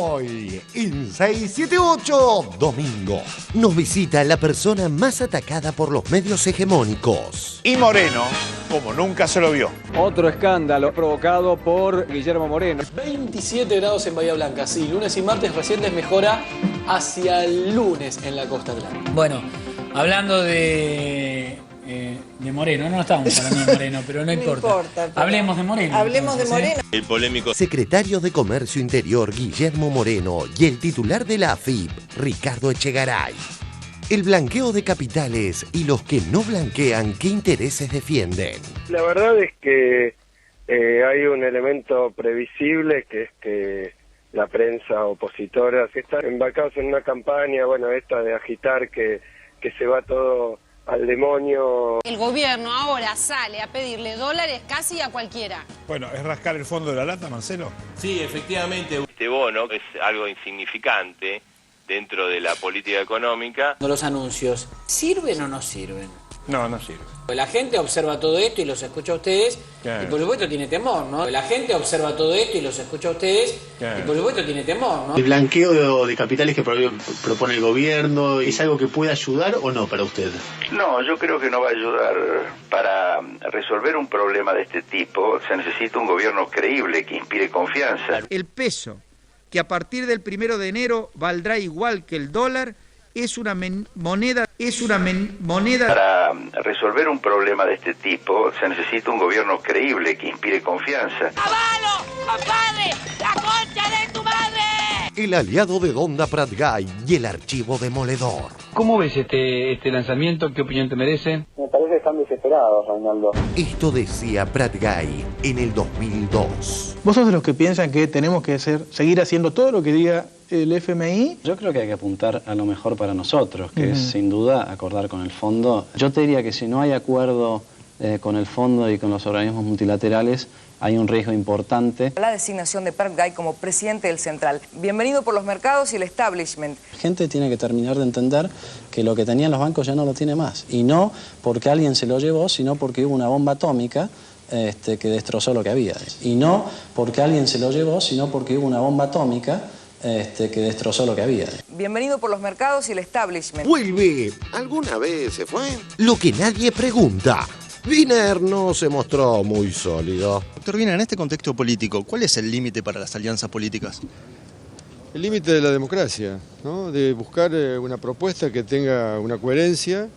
Hoy, en 678, domingo, nos visita la persona más atacada por los medios hegemónicos. Y Moreno, como nunca se lo vio. Otro escándalo provocado por Guillermo Moreno. 27 grados en Bahía Blanca, sí, lunes y martes recientes mejora hacia el lunes en la costa atlántica. Bueno, hablando de Moreno, no estamos hablando de Moreno, pero no importa. Hablemos de Moreno. Hablemos entonces, de Moreno. El polémico Secretario de Comercio Interior Guillermo Moreno y el titular de la AFIP, Ricardo Echegaray. El blanqueo de capitales y los que no blanquean, ¿qué intereses defienden? La verdad es que hay un elemento previsible, que es que la prensa opositora que están embarcados en una campaña, bueno, esta de agitar que se va todo al demonio. El gobierno ahora sale a pedirle dólares casi a cualquiera. Bueno, ¿es rascar el fondo de la lata, Marcelo? Sí, efectivamente. Este bono es algo insignificante dentro de la política económica. ¿Los anuncios sirven o no sirven? No, no sirve. La gente observa todo esto y los escucha a ustedes, Claro. y por supuesto tiene temor, ¿no? La gente observa todo esto y los escucha a ustedes, Claro. y por supuesto tiene temor, ¿no? El blanqueo de capitales que propone el gobierno, ¿es algo que puede ayudar o no para usted? No, yo creo que no va a ayudar. Para resolver un problema de este tipo se necesita un gobierno creíble que inspire confianza. El peso, que a partir del 1 de enero valdrá igual que el dólar, es una moneda. Para resolver un problema de este tipo se necesita un gobierno creíble que inspire confianza. ¡Avalo! ¡Compadre! ¡La concha de tu madre! El aliado de Donda Pratgay y el archivo demoledor. ¿Cómo ves este lanzamiento? ¿Qué opinión te merece? Me parece que están desesperados, Reinaldo. Esto decía Pratgay en el 2002. ¿Vos sos de los que piensan que tenemos que seguir haciendo todo lo que diga el FMI? Yo creo que hay que apuntar a lo mejor para nosotros, que es sin duda acordar con el fondo. Yo te diría que si no hay acuerdo con el fondo y con los organismos multilaterales, hay un riesgo importante. La designación de Pratgay como presidente del Central. Bienvenido por los mercados y el establishment. La gente tiene que terminar de entender que lo que tenían los bancos ya no lo tiene más. Y no porque alguien se lo llevó, sino porque hubo una bomba atómica que destrozó lo que había. Y no porque alguien se lo llevó, sino porque hubo una bomba atómica que destrozó lo que había. Bienvenido por los mercados y el establishment. ¡Vuelve! ¿Alguna vez se fue? Lo que nadie pregunta. Wiener no se mostró muy sólido. Doctor Wiener, en este contexto político, ¿cuál es el límite para las alianzas políticas? El límite de la democracia, ¿no? De buscar una propuesta que tenga una coherencia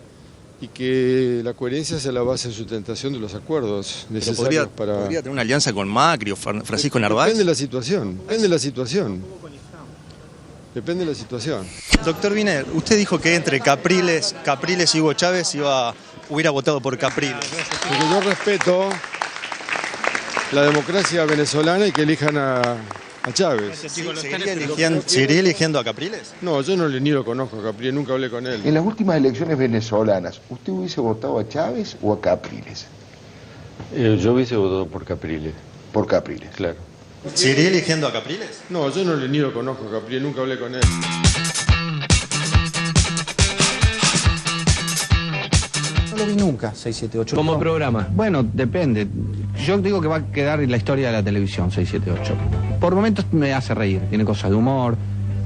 y que la coherencia sea la base de sustentación de los acuerdos necesarios para... ¿Podría tener una alianza con Macri o Francisco Narváez? Depende de la situación, depende de la situación. Depende de la situación. Doctor Wiener, usted dijo que entre Capriles y Hugo Chávez hubiera votado por Capriles. Porque yo respeto la democracia venezolana y que elijan a Chávez. ¿Seguiría eligiendo a Capriles? No, yo ni lo conozco a Capriles, nunca hablé con él. En las últimas elecciones venezolanas, ¿usted hubiese votado a Chávez o a Capriles? Yo hubiese votado por Capriles. Por Capriles. Claro. ¿Seguiría eligiendo a Capriles? No, yo ni lo conozco a Capriles, nunca hablé con él. No lo vi nunca, 678. Como programa. Bueno, depende. Yo digo que va a quedar en la historia de la televisión, 678. Por momentos me hace reír, tiene cosas de humor,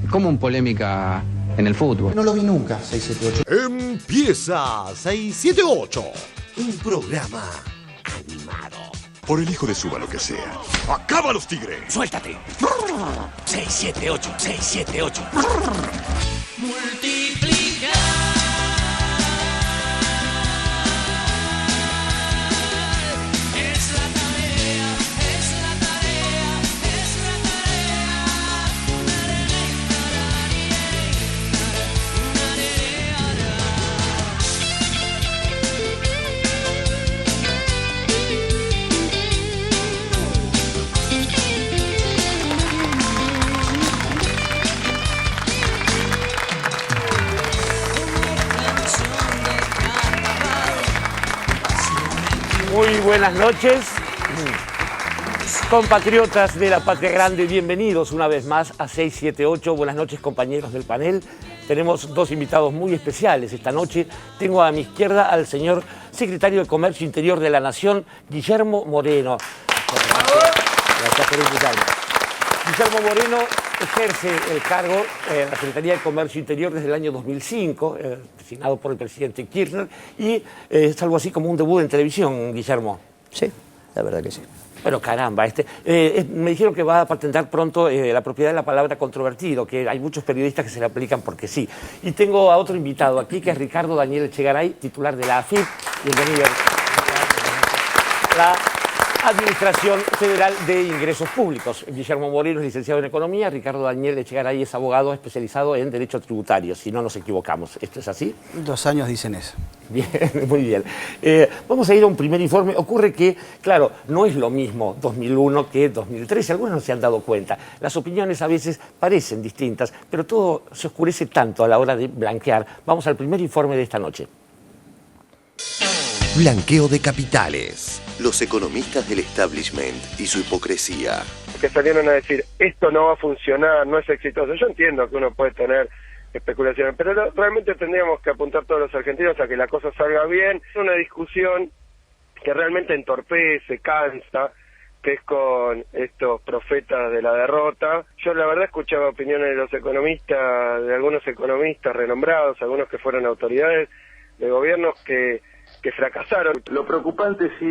como un polémica en el fútbol. No lo vi nunca, 678. Empieza 678. Un programa animado. Por el hijo de suba lo que sea. ¡Acaba los tigres! ¡Suéltate! 678, 678. Multiplica. Muy buenas noches, compatriotas de la Patria Grande, bienvenidos una vez más a 678. Buenas noches, compañeros del panel. Tenemos dos invitados muy especiales esta noche. Tengo a mi izquierda al señor secretario de Comercio Interior de la Nación, Guillermo Moreno. Gracias por invitarme. Guillermo Moreno ejerce el cargo en la Secretaría de Comercio Interior desde el año 2005, designado por el presidente Kirchner, y es algo así como un debut en televisión, Guillermo. Sí, la verdad que sí. Pero caramba, me dijeron que va a patentar pronto la propiedad de la palabra controvertido, que hay muchos periodistas que se le aplican porque sí. Y tengo a otro invitado aquí, que es Ricardo Daniel Echegaray, titular de la AFIP. Bienvenido. La Administración Federal de Ingresos Públicos. Guillermo Moreno es licenciado en Economía, Ricardo Daniel Echegaray es abogado especializado en Derecho Tributario, si no nos equivocamos. ¿Esto es así? 2 años dicen eso. Bien, muy bien. Vamos a ir a un primer informe. Ocurre que, claro, no es lo mismo 2001 que 2013. Algunos no se han dado cuenta. Las opiniones a veces parecen distintas, pero todo se oscurece tanto a la hora de blanquear. Vamos al primer informe de esta noche. Blanqueo de capitales. Los economistas del establishment y su hipocresía. Que salieron a decir, esto no va a funcionar, no es exitoso. Yo entiendo que uno puede tener especulaciones, pero realmente tendríamos que apuntar todos los argentinos a que la cosa salga bien. Es una discusión que realmente entorpece, cansa, que es con estos profetas de la derrota. Yo la verdad escuchaba opiniones de los economistas, de algunos economistas renombrados, algunos que fueron autoridades de gobiernos que fracasaron. Lo preocupante sí,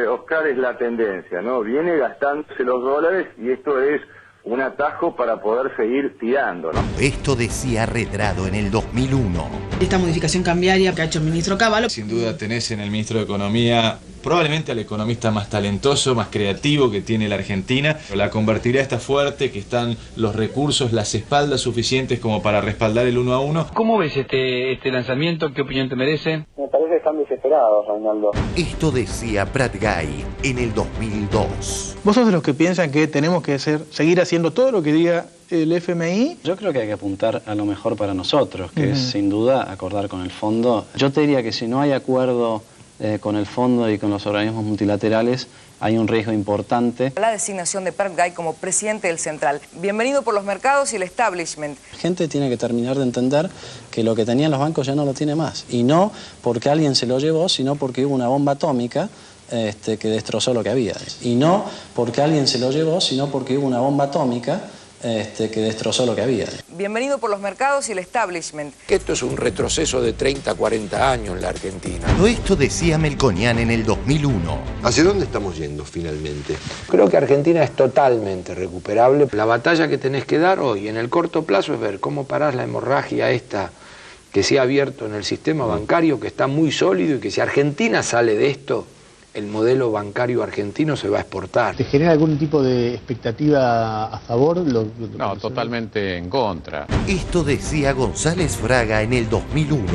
Oscar, es la tendencia, ¿no? Viene gastándose los dólares y esto es un atajo para poder seguir tirando, ¿no? Esto decía Redrado en el 2001. Esta modificación cambiaria que ha hecho el ministro Cavallo. Sin duda tenés en el ministro de Economía probablemente al economista más talentoso, más creativo que tiene la Argentina. La convertibilidad está fuerte, que están los recursos, las espaldas suficientes como para respaldar el 1 a 1. ¿Cómo ves este lanzamiento? ¿Qué opinión te merece? Me parece que están desesperados, Reinaldo. Esto decía Prat Gay en el 2002. ¿Vos sos de los que piensan que tenemos que seguir haciendo todo lo que diga el FMI? Yo creo que hay que apuntar a lo mejor para nosotros, que es sin duda acordar con el fondo. Yo te diría que si no hay acuerdo con el fondo y con los organismos multilaterales, hay un riesgo importante. La designación de Prat Gay como presidente del Central. Bienvenido por los mercados y el establishment. La gente tiene que terminar de entender que lo que tenían los bancos ya no lo tiene más. Y no porque alguien se lo llevó, sino porque hubo una bomba atómica que destrozó lo que había. Y no porque alguien se lo llevó, sino porque hubo una bomba atómica que destrozó lo que había. Bienvenido por los mercados y el establishment. Esto es un retroceso de 30, 40 años en la Argentina. Todo esto decía Melconian en el 2001. ¿Hacia dónde estamos yendo finalmente? Creo que Argentina es totalmente recuperable. La batalla que tenés que dar hoy en el corto plazo es ver cómo parás la hemorragia esta que se ha abierto en el sistema bancario, que está muy sólido, y que si Argentina sale de esto, el modelo bancario argentino se va a exportar. ¿Te genera algún tipo de expectativa a favor? No, totalmente en contra. Esto decía González Fraga en el 2001.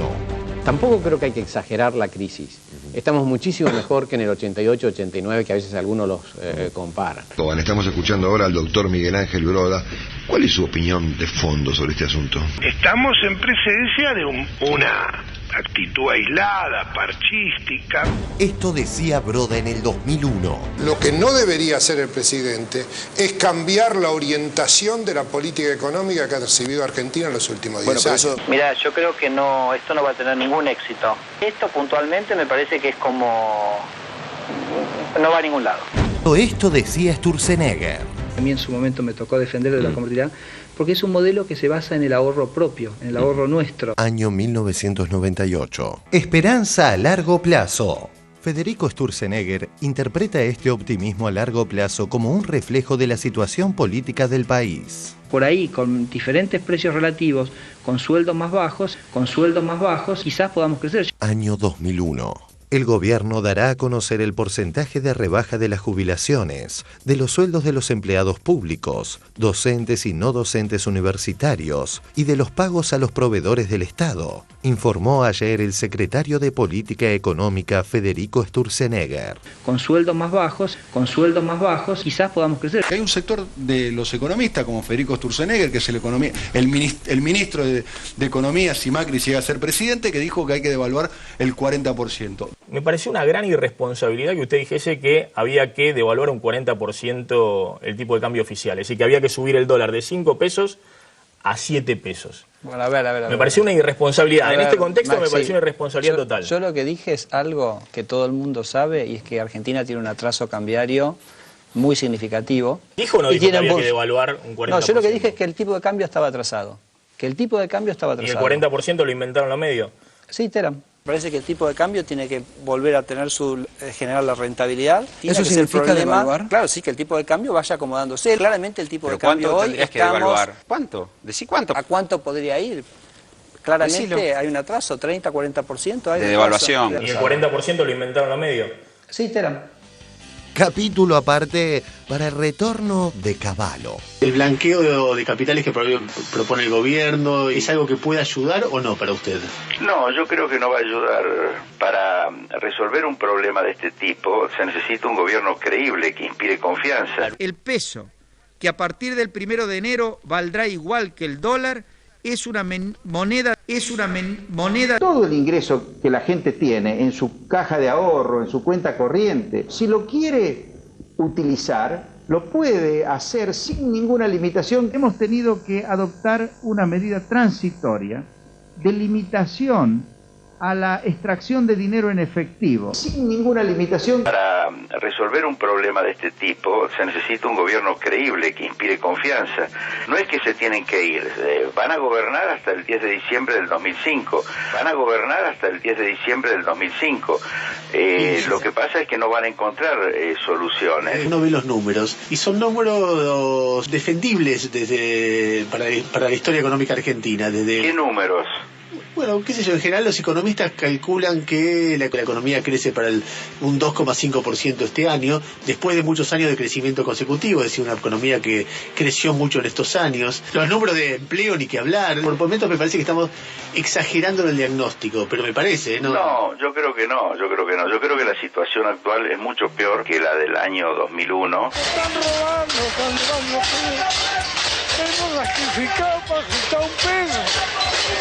Tampoco creo que hay que exagerar la crisis. Estamos muchísimo mejor que en el 88-89, que a veces algunos los comparan. Estamos escuchando ahora al doctor Miguel Ángel Broda. ¿Cuál es su opinión de fondo sobre este asunto? Estamos en presencia de una actitud aislada, parchística. Esto decía Broda en el 2001. Lo que no debería hacer el presidente es cambiar la orientación de la política económica que ha recibido Argentina en los últimos 10 años. Mira, yo creo que esto no va a tener ningún éxito. Esto puntualmente me parece que es como... no va a ningún lado. Todo esto decía Sturzenegger. A mí en su momento me tocó defender de la convertibilidad, porque es un modelo que se basa en el ahorro propio, en el ahorro nuestro. Año 1998. Esperanza a largo plazo. Federico Sturzenegger interpreta este optimismo a largo plazo como un reflejo de la situación política del país. Por ahí, con diferentes precios relativos, con sueldos más bajos, quizás podamos crecer. Año 2001. El gobierno dará a conocer el porcentaje de rebaja de las jubilaciones, de los sueldos de los empleados públicos, docentes y no docentes universitarios, y de los pagos a los proveedores del Estado, informó ayer el secretario de Política Económica Federico Sturzenegger. Con sueldos más bajos, quizás podamos crecer. Hay un sector de los economistas, como Federico Sturzenegger, que es el ministro de Economía, si Macri llega a ser presidente, que dijo que hay que devaluar el 40%. Me pareció una gran irresponsabilidad que usted dijese que había que devaluar un 40% el tipo de cambio oficial, es decir, que había que subir el dólar de 5 pesos a 7 pesos. Bueno, a ver. Me pareció una irresponsabilidad. En este contexto me pareció una irresponsabilidad total. Yo lo que dije es algo que todo el mundo sabe, y es que Argentina tiene un atraso cambiario muy significativo. ¿Dijo o no y dijo que había tienen que devaluar un 40%? No, yo lo que dije es que el tipo de cambio estaba atrasado. Que el tipo de cambio estaba ¿Y el atrasado. 40% lo inventaron los medios? Sí, Teram. Parece que el tipo de cambio tiene que volver a tener generar la rentabilidad. ¿Eso significa devaluar? Claro, sí, que el tipo de cambio vaya acomodándose. Claramente el tipo de cambio ¿cuánto hoy tendrías que devaluar? ¿Cuánto? Decí cuánto. ¿A cuánto podría ir? Claramente Decilo. hay un atraso, 30, 40% hay De devaluación. ¿Y el 40% lo inventaron los medios? Sí, Teram. Capítulo aparte para el retorno de Cavallo. ¿El blanqueo de capitales que propone el gobierno es algo que puede ayudar o no para usted? No, yo creo que no va a ayudar. Para resolver un problema de este tipo se necesita un gobierno creíble que inspire confianza. El peso, que a partir del 1 de enero valdrá igual que el dólar, es una moneda. Todo el ingreso que la gente tiene en su caja de ahorro, en su cuenta corriente, si lo quiere utilizar, lo puede hacer sin ninguna limitación. Hemos tenido que adoptar una medida transitoria de limitación a la extracción de dinero en efectivo. Sin ninguna limitación. Para resolver un problema de este tipo se necesita un gobierno creíble que inspire confianza. No es que se tienen que ir, van a gobernar hasta el 10 de diciembre del 2005. Van a gobernar hasta el 10 de diciembre del 2005. Lo que pasa es que no van a encontrar soluciones. Uno ve los números y son números defendibles para la historia económica argentina. ¿Qué números? Bueno, qué sé yo, en general los economistas calculan que la economía crece para un 2,5% este año, después de muchos años de crecimiento consecutivo, es decir, una economía que creció mucho en estos años. Los números de empleo ni que hablar. Por momentos me parece que estamos exagerando en el diagnóstico, pero me parece, ¿no? No, yo creo que no. Yo creo que la situación actual es mucho peor que la del año 2001. Están robando, hemos sacrificado para juntar un peso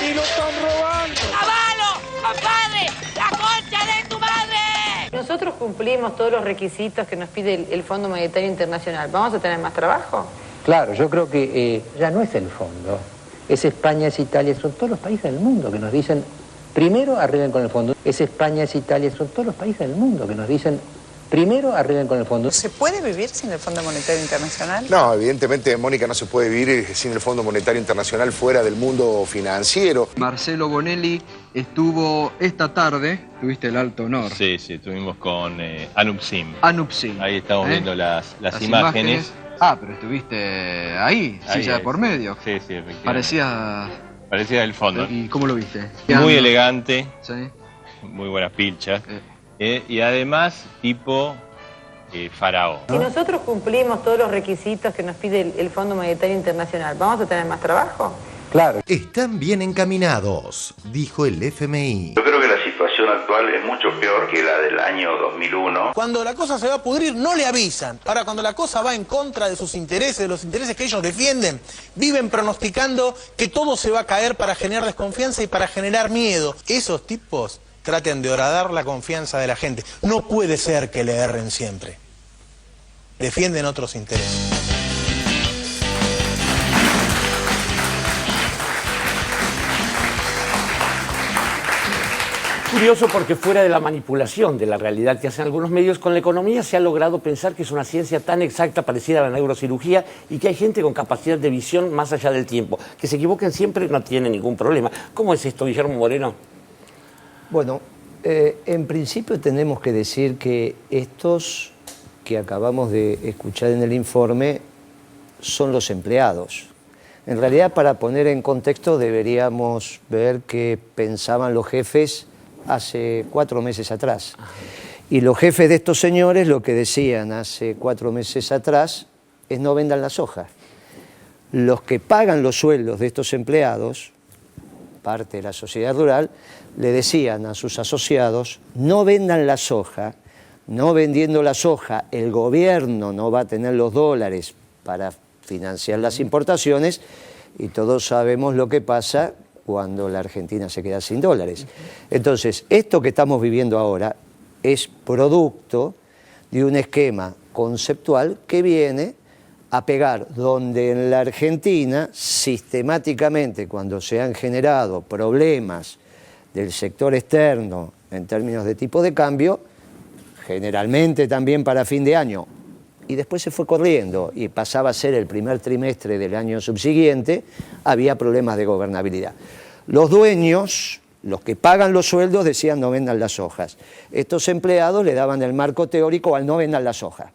y lo están robando. ¡Cavallo! ¡Compadre! ¡La concha de tu madre! Nosotros cumplimos todos los requisitos que nos pide el Fondo Monetario Internacional. ¿Vamos a tener más trabajo? Claro, yo creo que ya no es el fondo. Es España, es Italia, son todos los países del mundo que nos dicen, primero arreglen con el fondo. Es España, es Italia, son todos los países del mundo que nos dicen, primero arreglen con el fondo. ¿Se puede vivir sin el Fondo Monetario Internacional? No, evidentemente, Mónica, no se puede vivir sin el Fondo Monetario Internacional fuera del mundo financiero. Marcelo Bonelli estuvo esta tarde, tuviste el alto honor. Sí, estuvimos con Anupsim. Anupsim. Ahí estamos viendo las imágenes. Ah, pero estuviste ahí, ya por medio. Sí, efectivamente. Parecía el fondo. ¿Y cómo lo viste? Muy elegante, sí. Muy buenas pilchas. Y además, tipo faraón. Si nosotros cumplimos todos los requisitos que nos pide el Fondo Monetario Internacional, ¿vamos a tener más trabajo? Claro. Están bien encaminados, dijo el FMI. Yo creo que la situación actual es mucho peor que la del año 2001. Cuando la cosa se va a pudrir, no le avisan. Ahora, cuando la cosa va en contra de sus intereses, de los intereses que ellos defienden, viven pronosticando que todo se va a caer para generar desconfianza y para generar miedo. Esos tipos traten de horadar la confianza de la gente. No puede ser que le erren siempre. Defienden otros intereses. Curioso porque fuera de la manipulación de la realidad que hacen algunos medios, con la economía se ha logrado pensar que es una ciencia tan exacta, parecida a la neurocirugía, y que hay gente con capacidad de visión más allá del tiempo. Que se equivoquen siempre no tiene ningún problema. ¿Cómo es esto, Guillermo Moreno? Bueno, en principio tenemos que decir que estos que acabamos de escuchar en el informe son los empleados. En realidad, para poner en contexto, deberíamos ver qué pensaban los jefes hace 4 meses atrás. Y los jefes de estos señores lo que decían hace 4 meses atrás es no vendan la soja. Los que pagan los sueldos de estos empleados, parte de la sociedad rural, le decían a sus asociados, no vendan la soja, no vendiendo la soja, el gobierno no va a tener los dólares para financiar las importaciones, y todos sabemos lo que pasa cuando la Argentina se queda sin dólares. Entonces, esto que estamos viviendo ahora es producto de un esquema conceptual que viene a pegar donde en la Argentina, sistemáticamente, cuando se han generado problemas del sector externo en términos de tipo de cambio, generalmente también para fin de año, y después se fue corriendo y pasaba a ser el primer trimestre del año subsiguiente, había problemas de gobernabilidad. Los dueños, los que pagan los sueldos, decían no vendan las hojas. Estos empleados le daban el marco teórico al no vendan las hojas.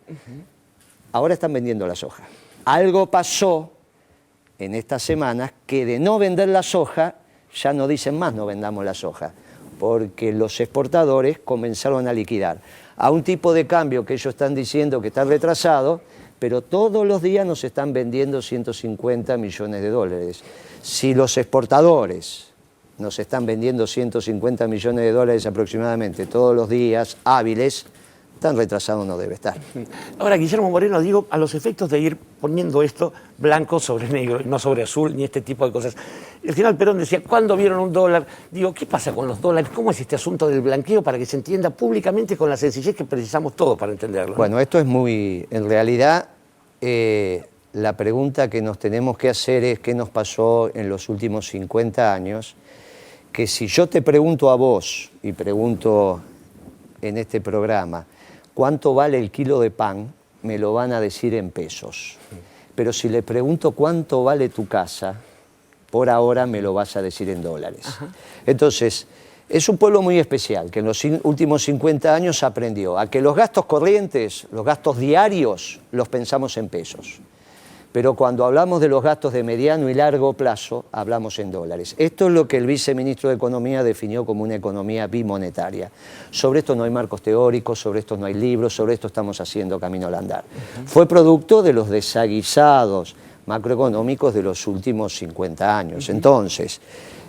Ahora están vendiendo las hojas. Algo pasó en estas semanas que de no vender la soja, ya no dicen más no vendamos la soja, porque los exportadores comenzaron a liquidar a un tipo de cambio que ellos están diciendo que está retrasado, pero todos los días nos están vendiendo 150 millones de dólares. Si los exportadores nos están vendiendo 150 millones de dólares aproximadamente todos los días hábiles, tan retrasado no debe estar. Ahora, Guillermo Moreno, digo, a los efectos de ir poniendo esto blanco sobre negro, y no sobre azul, ni este tipo de cosas. El general Perón decía, ¿cuándo vieron un dólar? Digo, ¿qué pasa con los dólares? ¿Cómo es este asunto del blanqueo para que se entienda públicamente con la sencillez que precisamos todos para entenderlo? Bueno, esto es muy... En realidad, la pregunta que nos tenemos que hacer es qué nos pasó en los últimos 50 años, que si yo te pregunto a vos, y pregunto en este programa, ¿cuánto vale el kilo de pan? Me lo van a decir en pesos. Pero si le pregunto cuánto vale tu casa, por ahora me lo vas a decir en dólares. Entonces, es un pueblo muy especial, que en los últimos 50 años aprendió a que los gastos corrientes, los gastos diarios, los pensamos en pesos. Pero cuando hablamos de los gastos de mediano y largo plazo, hablamos en dólares. Esto es lo que el viceministro de Economía definió como una economía bimonetaria. Sobre esto no hay marcos teóricos, sobre esto no hay libros, sobre esto estamos haciendo camino al andar. Fue producto de los desaguisados macroeconómicos de los últimos 50 años. Entonces,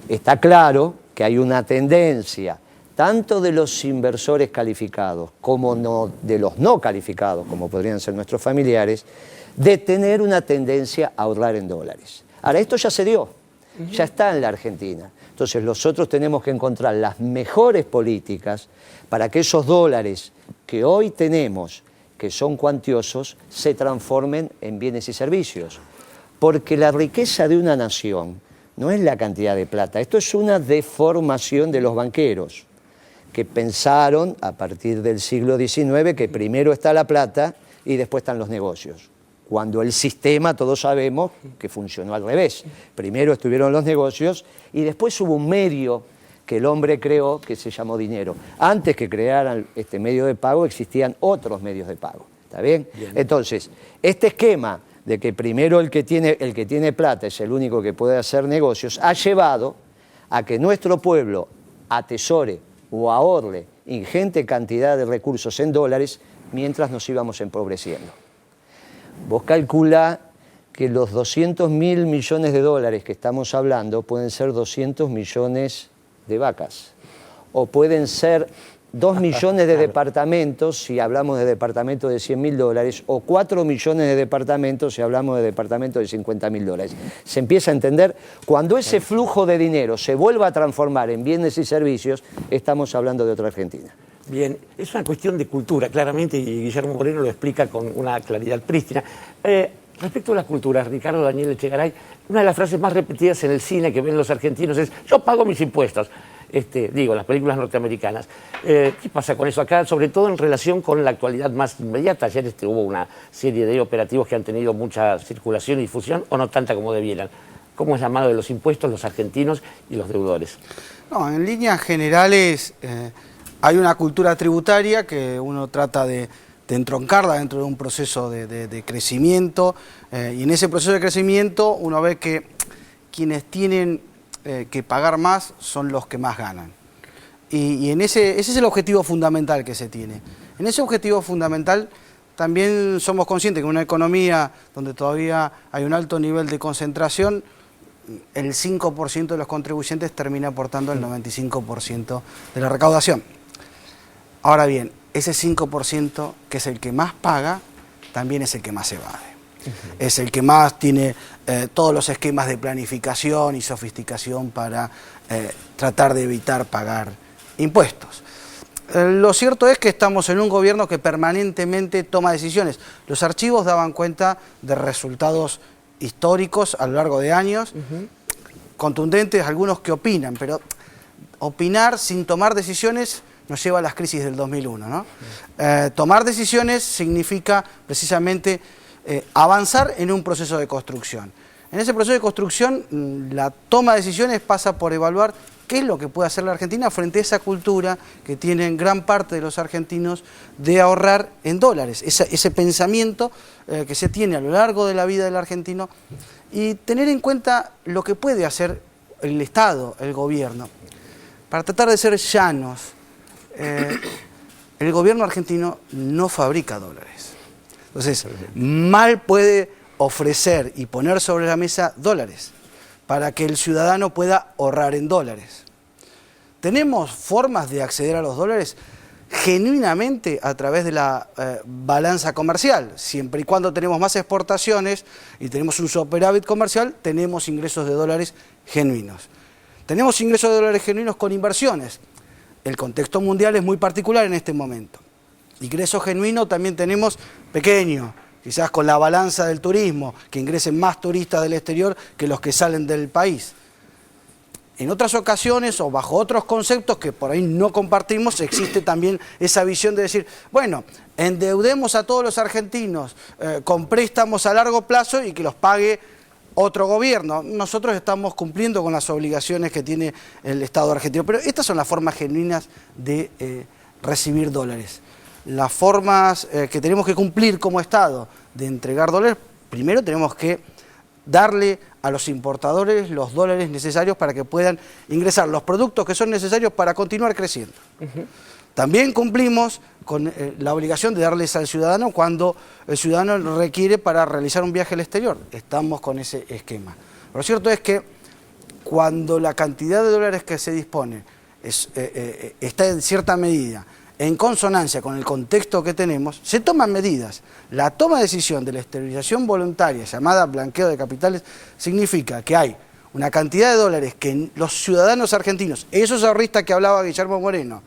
está claro que hay una tendencia, tanto de los inversores calificados como de los no calificados, como podrían ser nuestros familiares, de tener una tendencia a ahorrar en dólares. Ahora, esto ya se dio, ya está en la Argentina. Entonces, nosotros tenemos que encontrar las mejores políticas para que esos dólares que hoy tenemos, que son cuantiosos, se transformen en bienes y servicios. Porque la riqueza de una nación no es la cantidad de plata, esto es una deformación de los banqueros, que pensaron a partir del siglo XIX que primero está la plata y después están los negocios. Cuando el sistema, todos sabemos, que funcionó al revés. Primero estuvieron los negocios y después hubo un medio que el hombre creó que se llamó dinero. Antes que crearan este medio de pago existían otros medios de pago. ¿Está bien? Entonces, este esquema de que primero el que tiene plata es el único que puede hacer negocios, ha llevado a que nuestro pueblo atesore o ahorre ingente cantidad de recursos en dólares mientras nos íbamos empobreciendo. Vos calculá que los 200.000 millones de dólares que estamos hablando pueden ser 200 millones de vacas, o pueden ser 2 millones de departamentos si hablamos de departamentos de 100.000 dólares, o 4 millones de departamentos si hablamos de departamentos de 50.000 dólares. Se empieza a entender, cuando ese flujo de dinero se vuelva a transformar en bienes y servicios, estamos hablando de otra Argentina. Bien, es una cuestión de cultura, claramente, y Guillermo Moreno lo explica con una claridad prístina. Respecto a la cultura, Ricardo Daniel Echegaray, una de las frases más repetidas en el cine que ven los argentinos es «yo pago mis impuestos». Las películas norteamericanas. ¿Qué pasa con eso acá? Sobre todo en relación con la actualidad más inmediata. Ayer hubo una serie de operativos que han tenido mucha circulación y difusión, o no tanta como debieran. ¿Cómo es la mano de los impuestos, los argentinos y los deudores? No, en líneas generales hay una cultura tributaria que uno trata de entroncarla dentro de un proceso de crecimiento, y en ese proceso de crecimiento uno ve que quienes tienen que pagar más son los que más ganan. Y ese es el objetivo fundamental que se tiene. En ese objetivo fundamental también somos conscientes que en una economía donde todavía hay un alto nivel de concentración, el 5% de los contribuyentes termina aportando el 95% de la recaudación. Ahora bien, ese 5%, que es el que más paga, también es el que más evade. Es el que más tiene todos los esquemas de planificación y sofisticación para tratar de evitar pagar impuestos. Lo cierto es que estamos en un gobierno que permanentemente toma decisiones. Los archivos daban cuenta de resultados históricos a lo largo de años, contundentes, algunos que opinan, pero opinar sin tomar decisiones nos lleva a las crisis del 2001, ¿no? Tomar decisiones significa precisamente avanzar en un proceso de construcción. En ese proceso de construcción, la toma de decisiones pasa por evaluar qué es lo que puede hacer la Argentina frente a esa cultura que tienen gran parte de los argentinos de ahorrar en dólares, ese pensamiento que se tiene a lo largo de la vida del argentino, y tener en cuenta lo que puede hacer el Estado, el gobierno, para tratar de ser llanos. El gobierno argentino no fabrica dólares. Entonces, mal puede ofrecer y poner sobre la mesa dólares para que el ciudadano pueda ahorrar en dólares. ¿Tenemos formas de acceder a los dólares? Genuinamente a través de la balanza comercial. Siempre y cuando tenemos más exportaciones y tenemos un superávit comercial, tenemos ingresos de dólares genuinos. Tenemos ingresos de dólares genuinos con inversiones. El contexto mundial es muy particular en este momento. Ingresos genuinos también tenemos pequeño, quizás con la balanza del turismo, que ingresen más turistas del exterior que los que salen del país. En otras ocasiones o bajo otros conceptos que por ahí no compartimos, existe también esa visión de decir, bueno, endeudemos a todos los argentinos con préstamos a largo plazo y que los pague otro gobierno. Nosotros estamos cumpliendo con las obligaciones que tiene el Estado argentino, pero estas son las formas genuinas de recibir dólares. Las formas que tenemos que cumplir como Estado de entregar dólares, primero tenemos que darle a los importadores los dólares necesarios para que puedan ingresar los productos que son necesarios para continuar creciendo. También cumplimos con la obligación de darles al ciudadano cuando el ciudadano lo requiere para realizar un viaje al exterior. Estamos con ese esquema. Lo cierto es que cuando la cantidad de dólares que se dispone está en cierta medida en consonancia con el contexto que tenemos, se toman medidas. La toma de decisión de la esterilización voluntaria, llamada blanqueo de capitales, significa que hay una cantidad de dólares que los ciudadanos argentinos, esos ahorristas que hablaba Guillermo Moreno,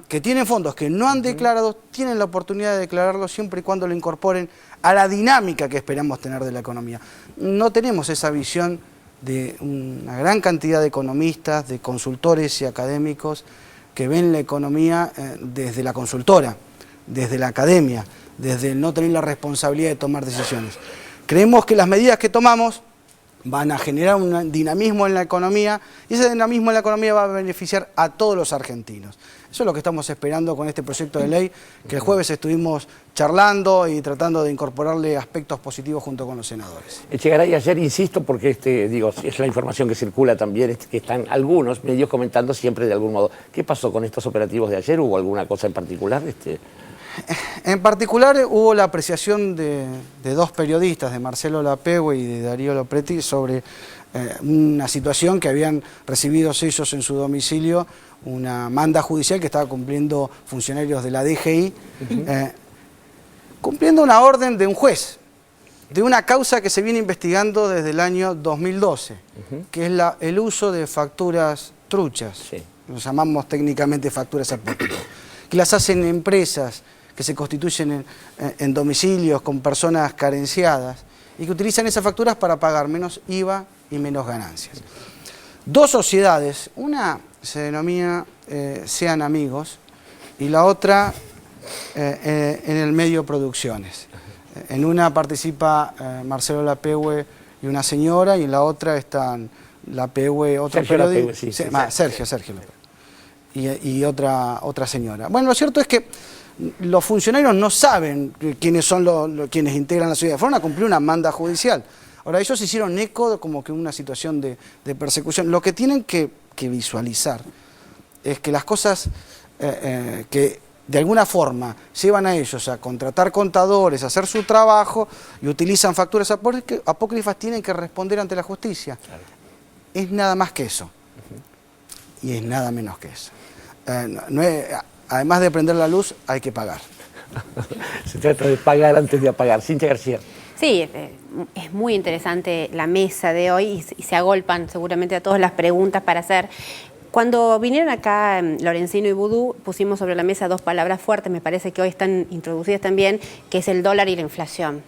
que tienen fondos que no han declarado, tienen la oportunidad de declararlo siempre y cuando lo incorporen a la dinámica que esperamos tener de la economía. No tenemos esa visión de una gran cantidad de economistas, de consultores y académicos que ven la economía desde la consultora, desde la academia, desde el no tener la responsabilidad de tomar decisiones. Creemos que las medidas que tomamos van a generar un dinamismo en la economía y ese dinamismo en la economía va a beneficiar a todos los argentinos. Eso es lo que estamos esperando con este proyecto de ley, que el jueves estuvimos charlando y tratando de incorporarle aspectos positivos junto con los senadores. Echegaray, ayer insisto porque es la información que circula también, que están algunos medios comentando siempre de algún modo. ¿Qué pasó con estos operativos de ayer? ¿Hubo alguna cosa en particular? En particular hubo la apreciación de dos periodistas, de Marcelo Lapegüe y de Darío Lopretti, sobre una situación que habían recibido ellos en su domicilio, una manda judicial que estaba cumpliendo funcionarios de la DGI, cumpliendo una orden de un juez, de una causa que se viene investigando desde el año 2012, que es el uso de facturas truchas, los llamamos técnicamente facturas apócrifas, que las hacen empresas que se constituyen en domicilios con personas carenciadas y que utilizan esas facturas para pagar menos IVA y menos ganancias. Dos sociedades, una se denomina Sean Amigos y la otra en el medio Producciones. En una participa Marcelo Lapegüe y una señora, y en la otra están Lapegüe, otro periodista, Sergio Lapegüe, y otra señora. Bueno, lo cierto es que los funcionarios no saben quiénes son quienes integran la sociedad, fueron a cumplir una manda judicial. Ahora, ellos hicieron eco como que una situación de persecución. Lo que tienen que visualizar es que las cosas que de alguna forma llevan a ellos a contratar contadores, a hacer su trabajo y utilizan facturas apócrifas, tienen que responder ante la justicia. Claro. Es nada más que eso. Y es nada menos que eso. Además de prender la luz, hay que pagar. Se trata de pagar antes de apagar. Cintia García. Sí, es muy interesante la mesa de hoy y se agolpan seguramente a todas las preguntas para hacer. Cuando vinieron acá Lorenzino y Vudú, pusimos sobre la mesa dos palabras fuertes, me parece que hoy están introducidas también, que es el dólar y la inflación.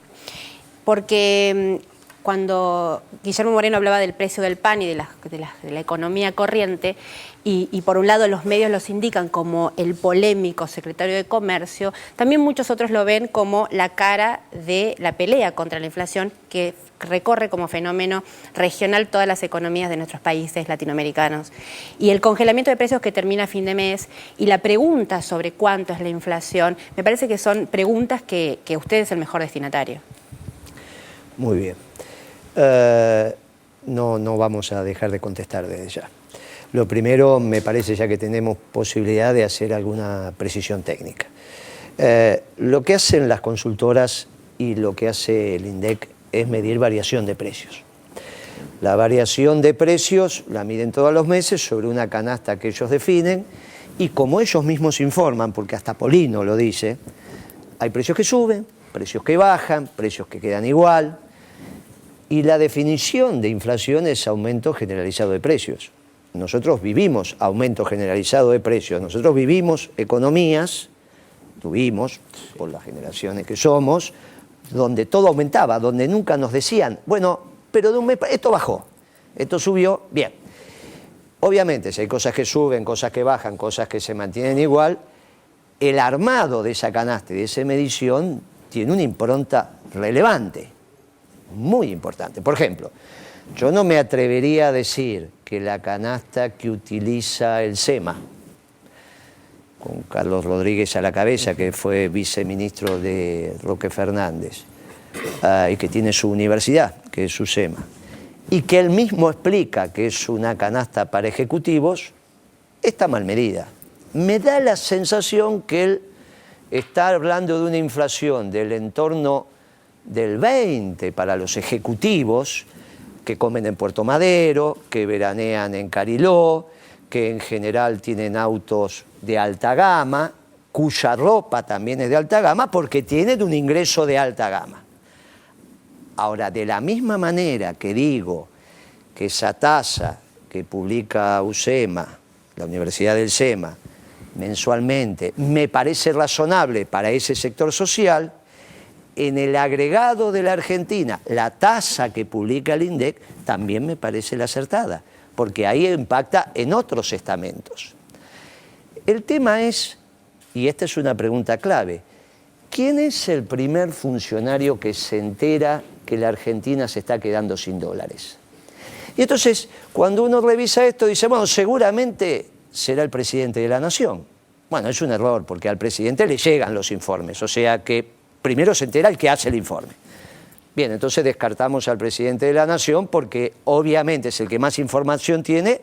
Porque cuando Guillermo Moreno hablaba del precio del pan y de la economía corriente, y por un lado los medios los indican como el polémico secretario de Comercio, también muchos otros lo ven como la cara de la pelea contra la inflación que recorre como fenómeno regional todas las economías de nuestros países latinoamericanos. Y el congelamiento de precios que termina a fin de mes y la pregunta sobre cuánto es la inflación, me parece que son preguntas que usted es el mejor destinatario. Muy bien. No vamos a dejar de contestar desde ya. Lo primero, me parece ya que tenemos posibilidad de hacer alguna precisión técnica. Lo que hacen las consultoras y lo que hace el INDEC es medir variación de precios. La variación de precios la miden todos los meses sobre una canasta que ellos definen y como ellos mismos informan, porque hasta Polino lo dice, hay precios que suben, precios que bajan, precios que quedan igual. Y la definición de inflación es aumento generalizado de precios. Nosotros vivimos aumento generalizado de precios, nosotros vivimos economías, tuvimos, por las generaciones que somos, donde todo aumentaba, donde nunca nos decían, bueno, pero de un mes, esto bajó, esto subió, bien. Obviamente, si hay cosas que suben, cosas que bajan, cosas que se mantienen igual, el armado de esa canasta y de esa medición tiene una impronta relevante, muy importante. Por ejemplo, yo no me atrevería a decir que la canasta que utiliza el SEMA, con Carlos Rodríguez a la cabeza, que fue viceministro de Roque Fernández, y que tiene su universidad, que es su SEMA, y que él mismo explica que es una canasta para ejecutivos, está mal medida. Me da la sensación que él está hablando de una inflación del entorno del 20 para los ejecutivos que comen en Puerto Madero, que veranean en Cariló, que en general tienen autos de alta gama, cuya ropa también es de alta gama porque tienen un ingreso de alta gama. Ahora, de la misma manera que digo que esa tasa que publica USEMA, la Universidad del SEMA, mensualmente, me parece razonable para ese sector social, en el agregado de la Argentina, la tasa que publica el INDEC también me parece la acertada, porque ahí impacta en otros estamentos. El tema es, y esta es una pregunta clave, ¿quién es el primer funcionario que se entera que la Argentina se está quedando sin dólares? Y entonces, cuando uno revisa esto, dice, bueno, seguramente será el presidente de la Nación. Bueno, es un error, porque al presidente le llegan los informes, o sea que primero se entera el que hace el informe. Bien, entonces descartamos al presidente de la Nación porque obviamente es el que más información tiene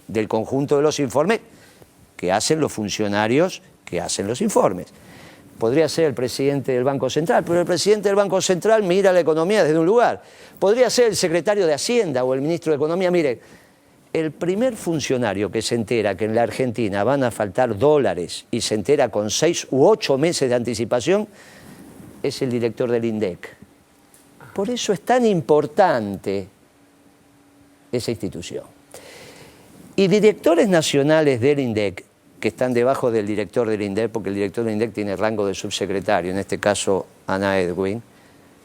del conjunto de los informes que hacen los funcionarios que hacen los informes. Podría ser el presidente del Banco Central, pero el presidente del Banco Central mira la economía desde un lugar. Podría ser el secretario de Hacienda o el ministro de Economía. Mire, el primer funcionario que se entera que en la Argentina van a faltar dólares y se entera con 6 u 8 meses de anticipación es el director del INDEC. Por eso es tan importante esa institución. Y directores nacionales del INDEC, que están debajo del director del INDEC, porque el director del INDEC tiene rango de subsecretario, en este caso Ana Edwin,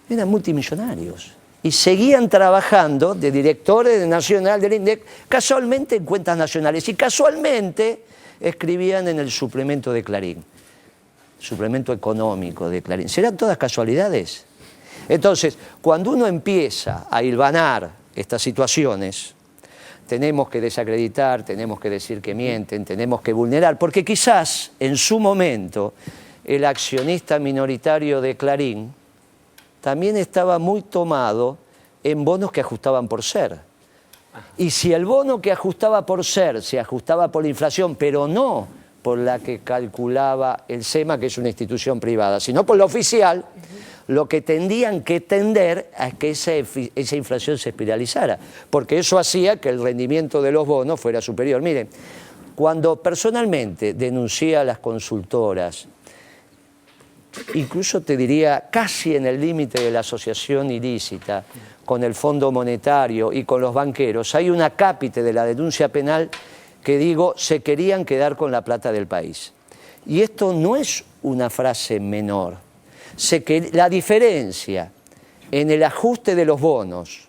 eran multimillonarios. Y seguían trabajando de directores nacional del INDEC, casualmente en cuentas nacionales, y casualmente escribían en el suplemento de Clarín. Suplemento económico de Clarín. ¿Serán todas casualidades? Entonces, cuando uno empieza a hilvanar estas situaciones, tenemos que desacreditar, tenemos que decir que mienten, tenemos que vulnerar, porque quizás en su momento el accionista minoritario de Clarín también estaba muy tomado en bonos que ajustaban por ser. Y si el bono que ajustaba por ser se ajustaba por la inflación, pero no por la que calculaba el SEMA, que es una institución privada, sino por la oficial, lo que tendían que tender a que esa inflación se espiralizara, porque eso hacía que el rendimiento de los bonos fuera superior. Miren, cuando personalmente denuncié a las consultoras, incluso te diría casi en el límite de la asociación ilícita, con el Fondo Monetario y con los banqueros, hay un acápite de la denuncia penal que digo, se querían quedar con la plata del país. Y esto no es una frase menor. La diferencia en el ajuste de los bonos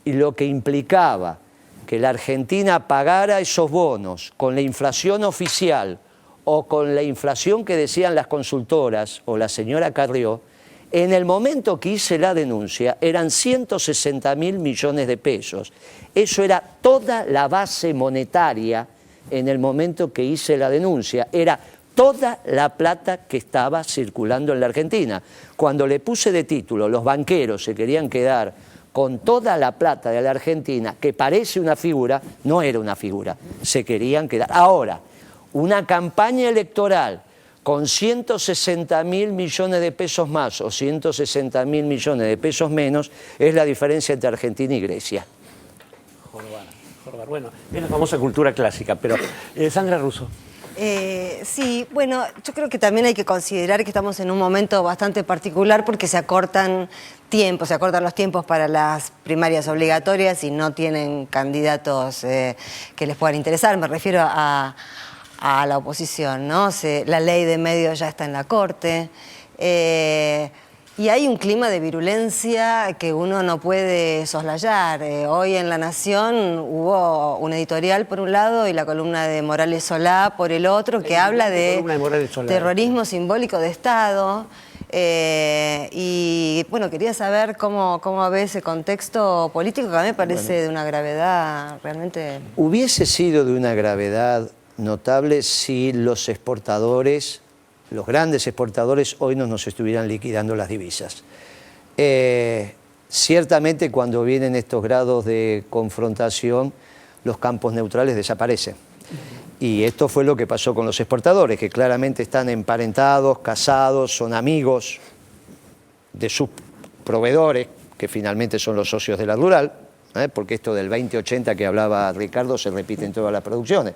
y lo que implicaba que la Argentina pagara esos bonos con la inflación oficial o con la inflación que decían las consultoras o la señora Carrió, en el momento que hice la denuncia eran 160.000 millones de pesos. Eso era toda la base monetaria en el momento que hice la denuncia. Era toda la plata que estaba circulando en la Argentina. Cuando le puse de título, los banqueros se querían quedar con toda la plata de la Argentina, que parece una figura, no era una figura, se querían quedar. Ahora, una campaña electoral con 160.000 millones de pesos más o 160.000 millones de pesos menos es la diferencia entre Argentina y Grecia. Bueno, es la famosa cultura clásica, pero Sandra Russo. Sí, bueno, yo creo que también hay que considerar que estamos en un momento bastante particular porque se acortan los tiempos para las primarias obligatorias y no tienen candidatos que les puedan interesar. Me refiero a la oposición, ¿no? La ley de medios ya está en la Corte. Y hay un clima de virulencia que uno no puede soslayar. Hoy en La Nación hubo un editorial por un lado y la columna de Morales Solá por el otro que habla de terrorismo simbólico de Estado. Y bueno, quería saber cómo ve ese contexto político que a mí me parece de una gravedad realmente... Hubiese sido de una gravedad notable si los exportadores... los grandes exportadores hoy no nos estuvieran liquidando las divisas. Ciertamente cuando vienen estos grados de confrontación, los campos neutrales desaparecen. Y esto fue lo que pasó con los exportadores, que claramente están emparentados, casados, son amigos de sus proveedores, que finalmente son los socios de la Rural, porque esto del 20-80 que hablaba Ricardo se repite en todas las producciones.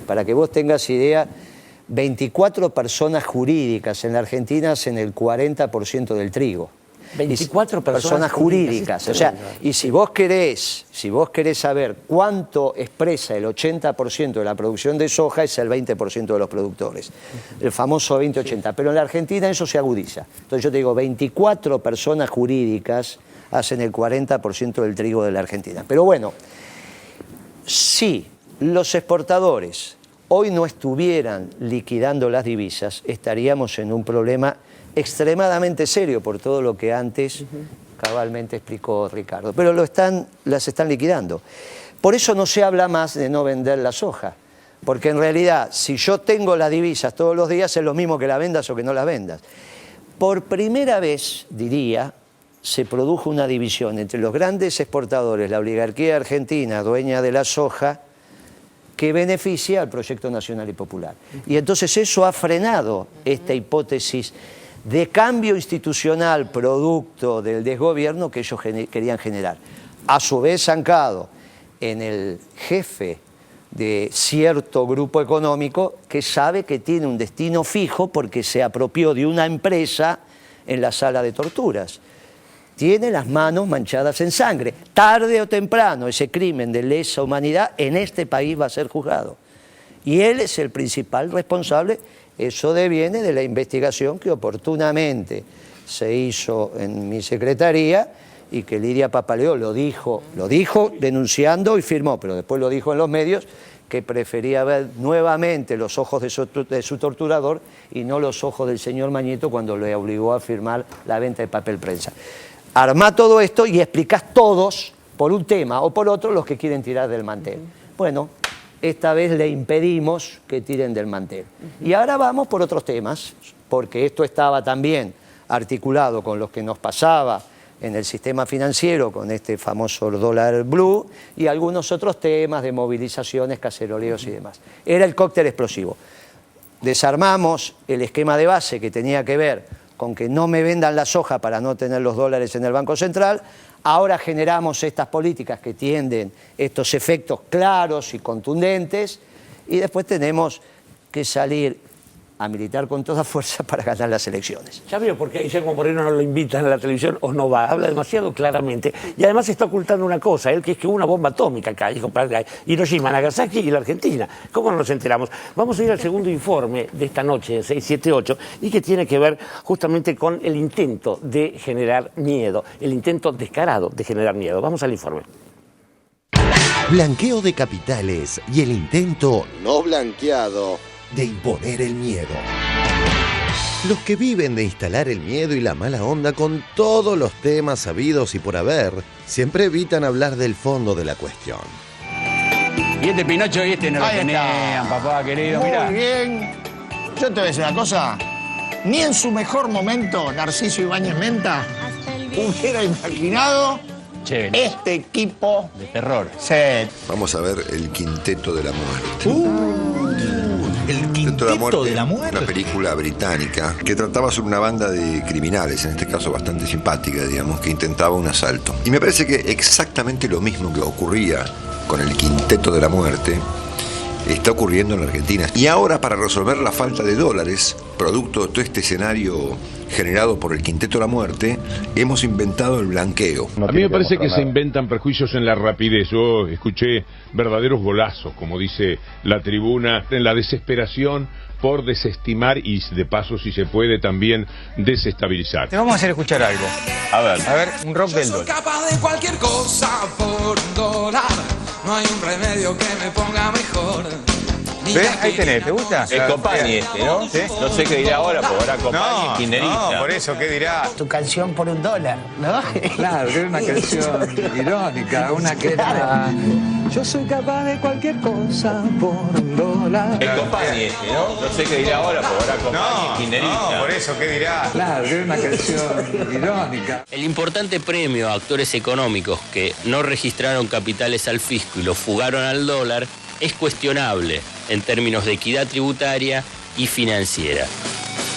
Para que vos tengas idea, 24 personas jurídicas en la Argentina hacen el 40% del trigo. 24 personas jurídicas. O sea, y si vos querés saber cuánto expresa el 80% de la producción de soja, es el 20% de los productores. El famoso 20-80. Pero en la Argentina eso se agudiza. Entonces yo te digo, 24 personas jurídicas hacen el 40% del trigo de la Argentina. Pero bueno, si los exportadores hoy no estuvieran liquidando las divisas, estaríamos en un problema extremadamente serio por todo lo que antes cabalmente explicó Ricardo. Pero las están liquidando. Por eso no se habla más de no vender la soja. Porque en realidad, si yo tengo las divisas todos los días, es lo mismo que las vendas o que no las vendas. Por primera vez, diría, se produjo una división entre los grandes exportadores, la oligarquía argentina, dueña de la soja, que beneficia al proyecto nacional y popular. Y entonces eso ha frenado esta hipótesis de cambio institucional producto del desgobierno que ellos querían generar. A su vez zancado en el jefe de cierto grupo económico que sabe que tiene un destino fijo porque se apropió de una empresa en la sala de torturas. Tiene las manos manchadas en sangre. Tarde o temprano ese crimen de lesa humanidad en este país va a ser juzgado. Y él es el principal responsable. Eso deviene de la investigación que oportunamente se hizo en mi secretaría y que Lidia Papaleo lo dijo denunciando y firmó, pero después lo dijo en los medios, que prefería ver nuevamente los ojos de su torturador y no los ojos del señor Mañeto cuando le obligó a firmar la venta de papel prensa. Armá todo esto y explicás todos, por un tema o por otro, los que quieren tirar del mantel. Bueno, esta vez le impedimos que tiren del mantel. Y ahora vamos por otros temas, porque esto estaba también articulado con lo que nos pasaba en el sistema financiero, con este famoso dólar blue, y algunos otros temas de movilizaciones, caceroleos y demás. Era el cóctel explosivo. Desarmamos el esquema de base que tenía que ver con que no me vendan la soja para no tener los dólares en el Banco Central. Ahora generamos estas políticas que tienden estos efectos claros y contundentes y después tenemos que salir a militar con toda fuerza para ganar las elecciones. Ya veo por qué a Guillermo Moreno no lo invitan a la televisión o no va, habla demasiado claramente. Y además está ocultando una cosa, él, que es que hubo una bomba atómica acá, dijo, para Hiroshima, Nagasaki y la Argentina. ¿Cómo no nos enteramos? Vamos a ir al segundo informe de esta noche, 678, y que tiene que ver justamente con el intento de generar miedo, el intento descarado de generar miedo. Vamos al informe. Blanqueo de capitales y el intento no blanqueado de imponer el miedo. Los que viven de instalar el miedo y la mala onda con todos los temas sabidos y por haber, siempre evitan hablar del fondo de la cuestión. Y este Pinocho y este no lo tenían, papá querido, mirá. Muy bien. Yo te voy a decir una cosa. Ni en su mejor momento, Narciso Ibáñez Menta hubiera imaginado este equipo de terror. Sí. Vamos a ver el Quinteto de la Muerte. El Quinteto de la Muerte. Una película británica que trataba sobre una banda de criminales, en este caso bastante simpática, digamos, que intentaba un asalto. Y me parece que exactamente lo mismo que ocurría con el Quinteto de la Muerte está ocurriendo en la Argentina. Y ahora, para resolver la falta de dólares, producto de todo este escenario generado por el Quinteto de la Muerte, hemos inventado el blanqueo. A mí me parece que se inventan prejuicios en la rapidez. Yo escuché verdaderos golazos, como dice la tribuna, en la desesperación por desestimar y, de paso, si se puede, también desestabilizar. Te vamos a hacer escuchar algo. A ver, un rock del dólar. Soy capaz de cualquier cosa por un dólar. No hay un remedio que me ponga mejor. ¿Ves? Ahí tenés, ¿te gusta? El Company este, ¿no? ¿Sí? No sé qué dirá ahora, porque ahora Company kirchnerista. No, por eso, ¿qué dirá? Tu canción por un dólar, ¿no? Claro, que era una canción irónica, una que era... Yo soy capaz de cualquier cosa por un dólar. El Company este, ¿no? No sé qué dirá ahora, porque ahora Company kirchnerista. No, por eso, ¿qué dirá? Claro, que era una canción irónica. El importante premio a actores económicos que no registraron capitales al fisco y los fugaron al dólar es cuestionable en términos de equidad tributaria y financiera.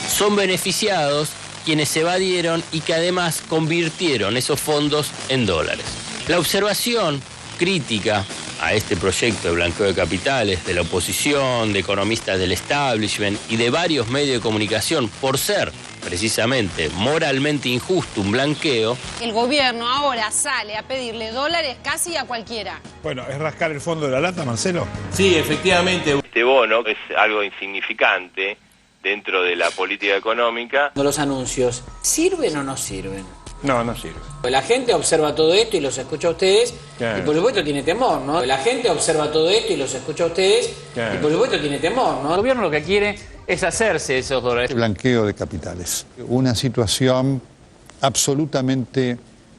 Son beneficiados quienes evadieron y que además convirtieron esos fondos en dólares. La observación crítica a este proyecto de blanqueo de capitales de la oposición, de economistas del establishment y de varios medios de comunicación por ser precisamente moralmente injusto un blanqueo. El gobierno ahora sale a pedirle dólares casi a cualquiera. Bueno, ¿es rascar el fondo de la lata, Marcelo? Sí, efectivamente. Este bono es algo insignificante dentro de la política económica. ¿Los anuncios sirven o no sirven? No, no sirve. La gente observa todo esto y los escucha a ustedes y por supuesto tiene temor, ¿no? La gente observa todo esto y los escucha a ustedes y por supuesto tiene temor, ¿no? El gobierno lo que quiere es hacerse esos dólares. Blanqueo de capitales. Una situación absolutamente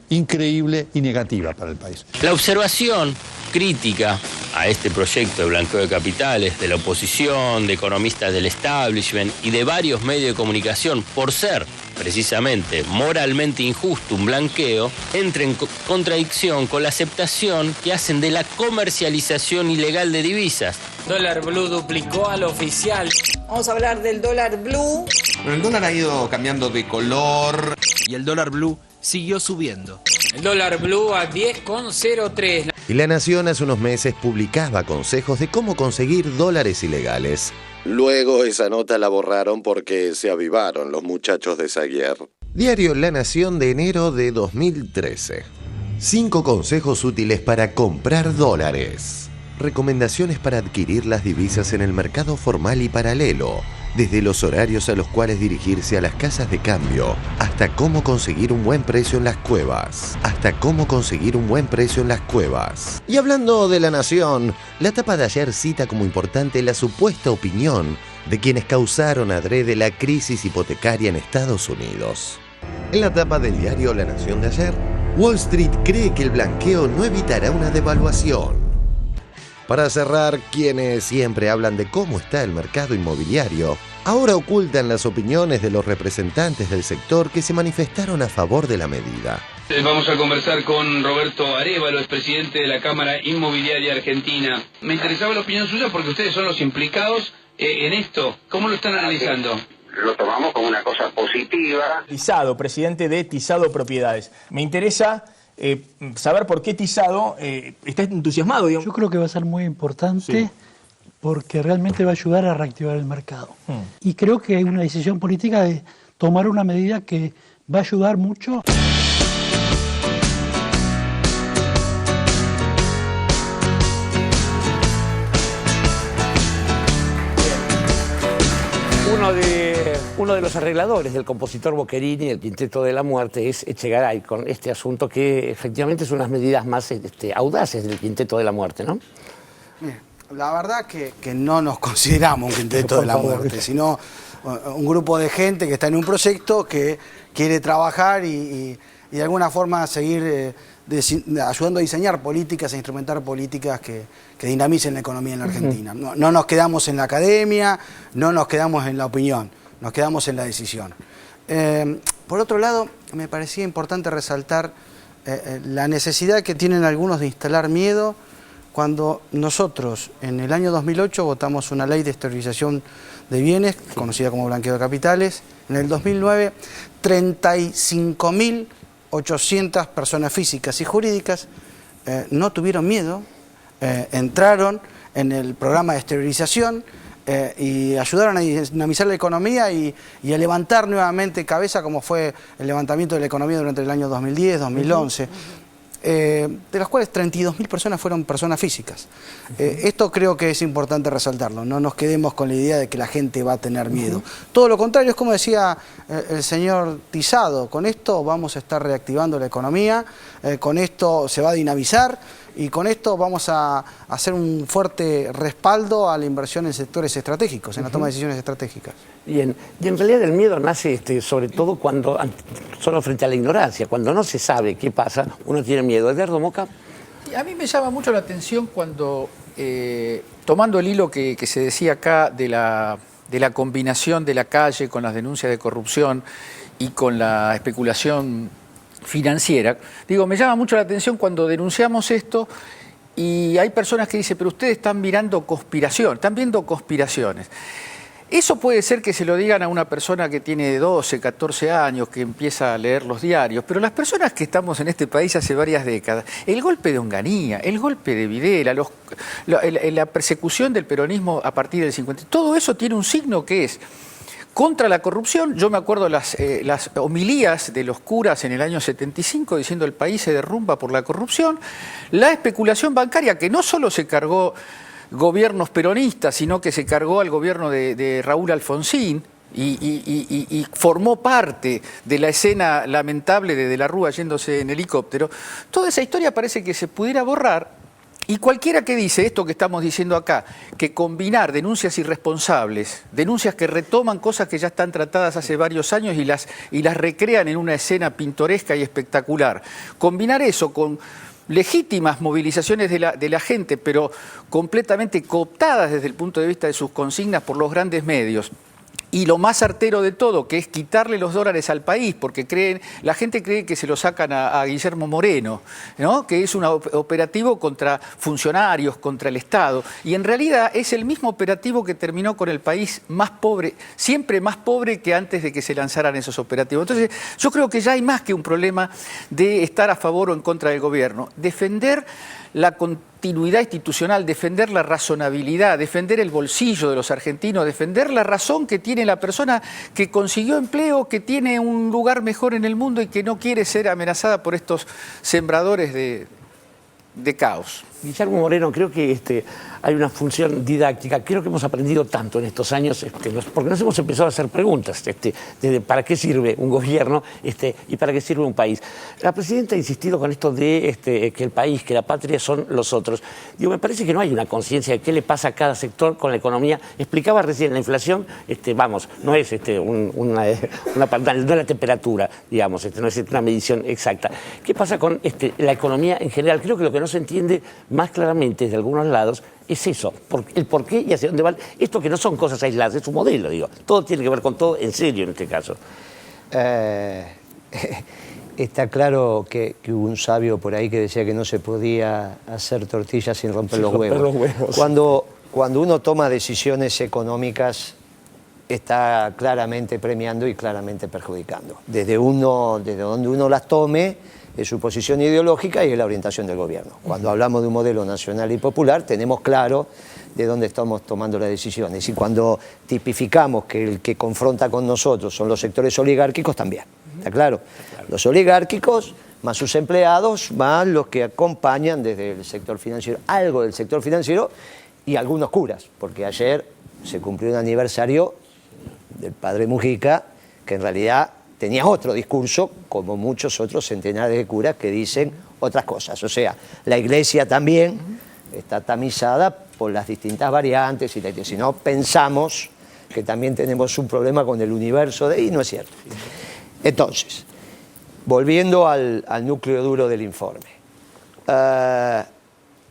increíble y negativa para el país. La observación crítica a este proyecto de blanqueo de capitales de la oposición, de economistas del establishment y de varios medios de comunicación por ser precisamente moralmente injusto un blanqueo, entra en contradicción con la aceptación que hacen de la comercialización ilegal de divisas. Dólar blue duplicó al oficial. Vamos a hablar del dólar blue. Pero el dólar ha ido cambiando de color. Y el dólar blue siguió subiendo. El dólar blue a 10,03. Y La Nación hace unos meses publicaba consejos de cómo conseguir dólares ilegales. Luego esa nota la borraron porque se avivaron los muchachos de Saguier. Diario La Nación de enero de 2013. 5 consejos útiles para comprar dólares. Recomendaciones para adquirir las divisas en el mercado formal y paralelo. Desde los horarios a los cuales dirigirse a las casas de cambio, hasta cómo conseguir un buen precio en las cuevas. Y hablando de La Nación, la tapa de ayer cita como importante la supuesta opinión de quienes causaron adrede la crisis hipotecaria en Estados Unidos. En la tapa del diario La Nación de ayer, Wall Street cree que el blanqueo no evitará una devaluación. Para cerrar, quienes siempre hablan de cómo está el mercado inmobiliario, ahora ocultan las opiniones de los representantes del sector que se manifestaron a favor de la medida. Vamos a conversar con Roberto Arévalo, expresidente de la Cámara Inmobiliaria Argentina. Me interesaba la opinión suya porque ustedes son los implicados en esto. ¿Cómo lo están analizando? Lo tomamos como una cosa positiva. Tizado, presidente de Tizado Propiedades. Me interesa saber por qué Tizado está entusiasmado, digamos. Yo creo que va a ser muy importante porque realmente va a ayudar a reactivar el mercado. Y creo que hay una decisión política de tomar una medida que va a ayudar mucho. Uno de los arregladores del compositor Boccherini, el Quinteto de la Muerte, es Echegaray, con este asunto que efectivamente son las medidas más audaces del Quinteto de la Muerte, ¿no? La verdad que no nos consideramos un Quinteto de la Muerte, sino un grupo de gente que está en un proyecto que quiere trabajar y de alguna forma seguir ayudando a diseñar políticas e instrumentar políticas que dinamicen la economía en la Argentina. No nos quedamos en la academia, no nos quedamos en la opinión, nos quedamos en la decisión. Por otro lado, me parecía importante resaltar la necesidad que tienen algunos de instalar miedo cuando nosotros en el año 2008 votamos una ley de exteriorización de bienes, conocida como blanqueo de capitales. En el 2009, 35.800 personas físicas y jurídicas no tuvieron miedo, entraron en el programa de exteriorización y ayudaron a dinamizar la economía y a levantar nuevamente cabeza, como fue el levantamiento de la economía durante el año 2010, 2011. De las cuales 32.000 personas fueron personas físicas. Esto creo que es importante resaltarlo, no nos quedemos con la idea de que la gente va a tener miedo. Todo lo contrario, es como decía el señor Tizado, con esto vamos a estar reactivando la economía, con esto se va a dinamizar y con esto vamos a hacer un fuerte respaldo a la inversión en sectores estratégicos, en la toma de decisiones estratégicas. Bien, y en realidad el miedo nace sobre todo cuando, solo frente a la ignorancia, cuando no se sabe qué pasa, uno tiene miedo. Edgardo Moca. A mí me llama mucho la atención cuando, tomando el hilo que se decía acá de la combinación de la calle con las denuncias de corrupción y con la especulación financiera, me llama mucho la atención cuando denunciamos esto y hay personas que dicen, pero ustedes están mirando conspiración, están viendo conspiraciones. Eso puede ser que se lo digan a una persona que tiene 12, 14 años, que empieza a leer los diarios, pero las personas que estamos en este país hace varias décadas, el golpe de Onganía, el golpe de Videla, la persecución del peronismo a partir del 50, todo eso tiene un signo que es contra la corrupción. Yo me acuerdo las homilías de los curas en el año 75 diciendo el país se derrumba por la corrupción, la especulación bancaria que no solo se cargó gobiernos peronistas, sino que se cargó al gobierno de Raúl Alfonsín y formó parte de la escena lamentable de De la Rúa yéndose en helicóptero. Toda esa historia parece que se pudiera borrar y cualquiera que dice esto que estamos diciendo acá, que combinar denuncias irresponsables, denuncias que retoman cosas que ya están tratadas hace varios años y las recrean en una escena pintoresca y espectacular, combinar eso con legítimas movilizaciones de la gente, pero completamente cooptadas desde el punto de vista de sus consignas por los grandes medios. Y lo más certero de todo, que es quitarle los dólares al país, porque la gente cree que se lo sacan a Guillermo Moreno, ¿no? Que es un operativo contra funcionarios, contra el Estado. Y en realidad es el mismo operativo que terminó con el país más pobre, siempre más pobre que antes de que se lanzaran esos operativos. Entonces, yo creo que ya hay más que un problema de estar a favor o en contra del gobierno. Defender la continuidad institucional, defender la razonabilidad, defender el bolsillo de los argentinos, defender la razón que tiene la persona que consiguió empleo, que tiene un lugar mejor en el mundo y que no quiere ser amenazada por estos sembradores de caos. Guillermo Moreno, creo que hay una función didáctica. Creo que hemos aprendido tanto en estos años, porque nos hemos empezado a hacer preguntas de para qué sirve un gobierno y para qué sirve un país. La presidenta ha insistido con esto de que el país, que la patria son los otros. Me parece que no hay una conciencia de qué le pasa a cada sector con la economía. Explicaba recién, la inflación, no es no es la temperatura, no es una medición exacta. ¿Qué pasa con la economía en general? Creo que lo que no se entiende más claramente desde algunos lados es eso, el por qué y hacia dónde van. Esto que no son cosas aisladas, es un modelo, todo tiene que ver con todo, en serio en este caso. Está claro que hubo un sabio por ahí que decía que no se podía hacer tortillas sin romper los huevos. Cuando uno toma decisiones económicas está claramente premiando y claramente perjudicando. Desde donde uno las tome, es su posición ideológica y es la orientación del gobierno. Cuando hablamos de un modelo nacional y popular, tenemos claro de dónde estamos tomando las decisiones. Y cuando tipificamos que el que confronta con nosotros son los sectores oligárquicos, también. ¿Está claro? Los oligárquicos, más sus empleados, más los que acompañan desde el sector financiero, algo del sector financiero y algunos curas, porque ayer se cumplió un aniversario del padre Mujica, que en realidad tenía otro discurso, como muchos otros centenares de curas que dicen otras cosas. O sea, la Iglesia también está tamizada por las distintas variantes, y si no pensamos que también tenemos un problema con el universo y no es cierto. Entonces, volviendo al núcleo duro del informe. La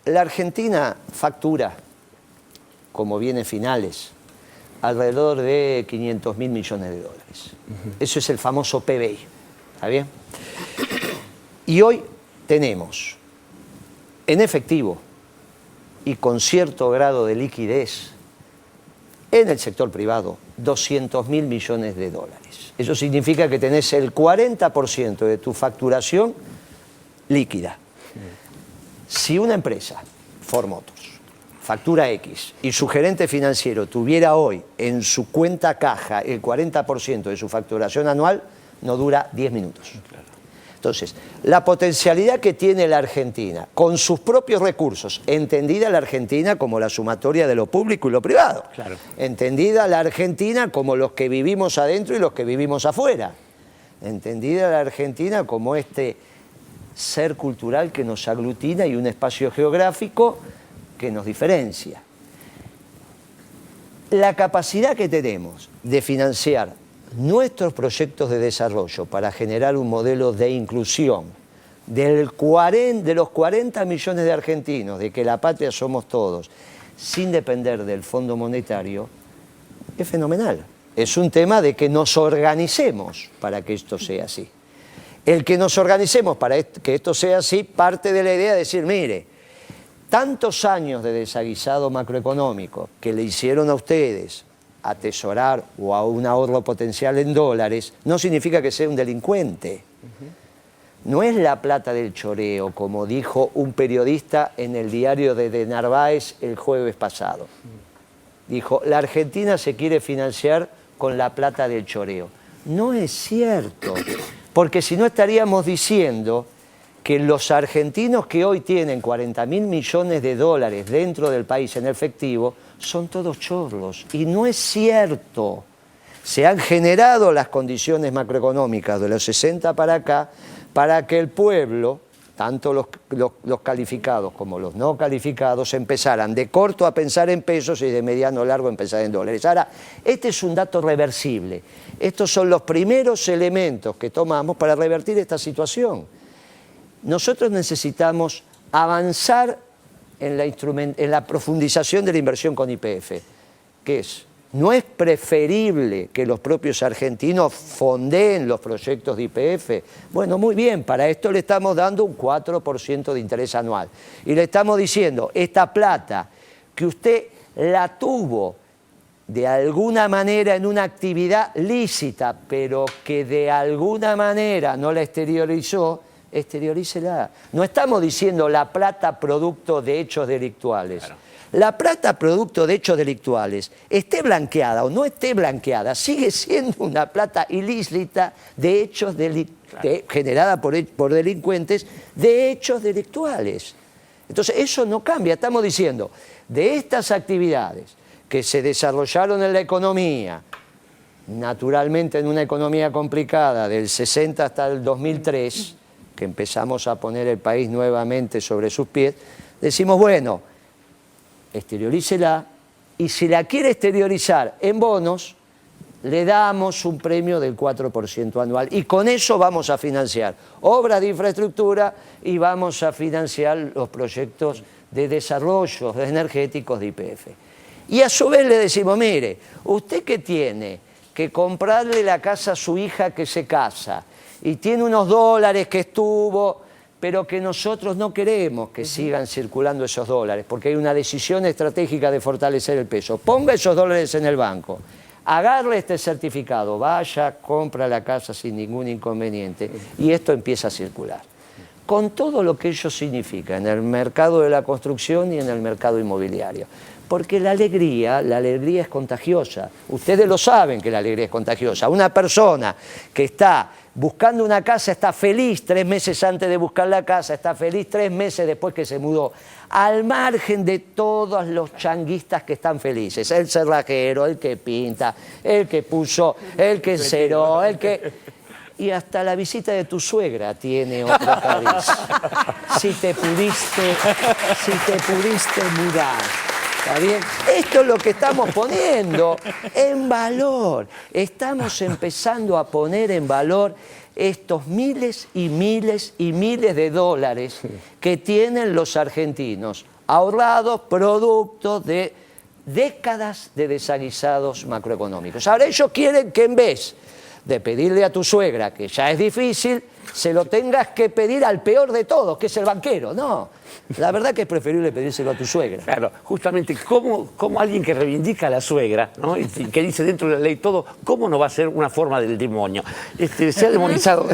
Argentina factura, como bienes finales, alrededor de 500.000 millones de dólares. Eso es el famoso PBI. ¿Está bien? Y hoy tenemos en efectivo y con cierto grado de liquidez en el sector privado 200.000 millones de dólares. Eso significa que tenés el 40% de tu facturación líquida. Si una empresa, Ford Motors, factura X y su gerente financiero tuviera hoy en su cuenta caja el 40% de su facturación anual, no dura 10 minutos. Entonces, la potencialidad que tiene la Argentina con sus propios recursos, entendida la Argentina como la sumatoria de lo público y lo privado, entendida la Argentina como los que vivimos adentro y los que vivimos afuera, entendida la Argentina como este ser cultural que nos aglutina y un espacio geográfico que nos diferencia. La capacidad que tenemos de financiar nuestros proyectos de desarrollo para generar un modelo de inclusión de los 40 millones de argentinos, de que la patria somos todos, sin depender del Fondo Monetario, es fenomenal. Es un tema de que nos organicemos para que esto sea así. El que nos organicemos para que esto sea así parte de la idea de decir, mire, tantos años de desaguisado macroeconómico que le hicieron a ustedes atesorar o a un ahorro potencial en dólares, no significa que sea un delincuente. No es la plata del choreo, como dijo un periodista en el diario de Narváez el jueves pasado. Dijo, la Argentina se quiere financiar con la plata del choreo. No es cierto, porque si no estaríamos diciendo que los argentinos que hoy tienen 40.000 millones de dólares dentro del país en efectivo son todos chorros. Y no es cierto. Se han generado las condiciones macroeconómicas de los 60 para acá para que el pueblo, tanto los calificados como los no calificados, empezaran de corto a pensar en pesos y de mediano a largo a pensar en dólares. Ahora, este es un dato reversible. Estos son los primeros elementos que tomamos para revertir esta situación. Nosotros necesitamos avanzar en la profundización de la inversión con YPF. ¿Qué es? ¿No es preferible que los propios argentinos fondeen los proyectos de YPF? Bueno, muy bien, para esto le estamos dando un 4% de interés anual. Y le estamos diciendo, esta plata que usted la tuvo de alguna manera en una actividad lícita, pero que de alguna manera no la exteriorizó, exteriorícela. No estamos diciendo la plata producto de hechos delictuales. Claro. La plata producto de hechos delictuales, esté blanqueada o no esté blanqueada, sigue siendo una plata ilícita de hechos generada por delincuentes de hechos delictuales. Entonces eso no cambia. Estamos diciendo, de estas actividades que se desarrollaron en la economía, naturalmente en una economía complicada del 60 hasta el 2003, que empezamos a poner el país nuevamente sobre sus pies, decimos, bueno, exteriorícela, y si la quiere exteriorizar en bonos, le damos un premio del 4% anual, y con eso vamos a financiar obras de infraestructura y vamos a financiar los proyectos de desarrollo energéticos de YPF. Y a su vez le decimos, mire, usted que tiene que comprarle la casa a su hija que se casa, y tiene unos dólares que estuvo, pero que nosotros no queremos que sigan circulando esos dólares, porque hay una decisión estratégica de fortalecer el peso. Ponga esos dólares en el banco, agarre este certificado, vaya, compra la casa sin ningún inconveniente, y esto empieza a circular. con todo lo que ello significa en el mercado de la construcción y en el mercado inmobiliario. Porque la alegría es contagiosa. Ustedes lo saben que la alegría es contagiosa. Una persona que está buscando una casa está feliz 3 meses antes de buscar la casa, está feliz 3 meses después que se mudó, al margen de todos los changuistas que están felices. El cerrajero, el que pinta, el que puso, el que enceró, el que... Y hasta la visita de tu suegra tiene otro cariz. Si te pudiste mudar. ¿Está bien? Esto es lo que estamos poniendo en valor. Estamos empezando a poner en valor estos miles y miles y miles de dólares que tienen los argentinos ahorrados producto de décadas de desaguisados macroeconómicos. Ahora ellos quieren que en vez de pedirle a tu suegra, que ya es difícil, se lo tengas que pedir al peor de todos, que es el banquero. No, la verdad que es preferible pedírselo a tu suegra. Claro, justamente, ¿cómo alguien que reivindica a la suegra, ¿no? Y que dice dentro de la ley todo, cómo no va a ser una forma del demonio? Se ha demonizado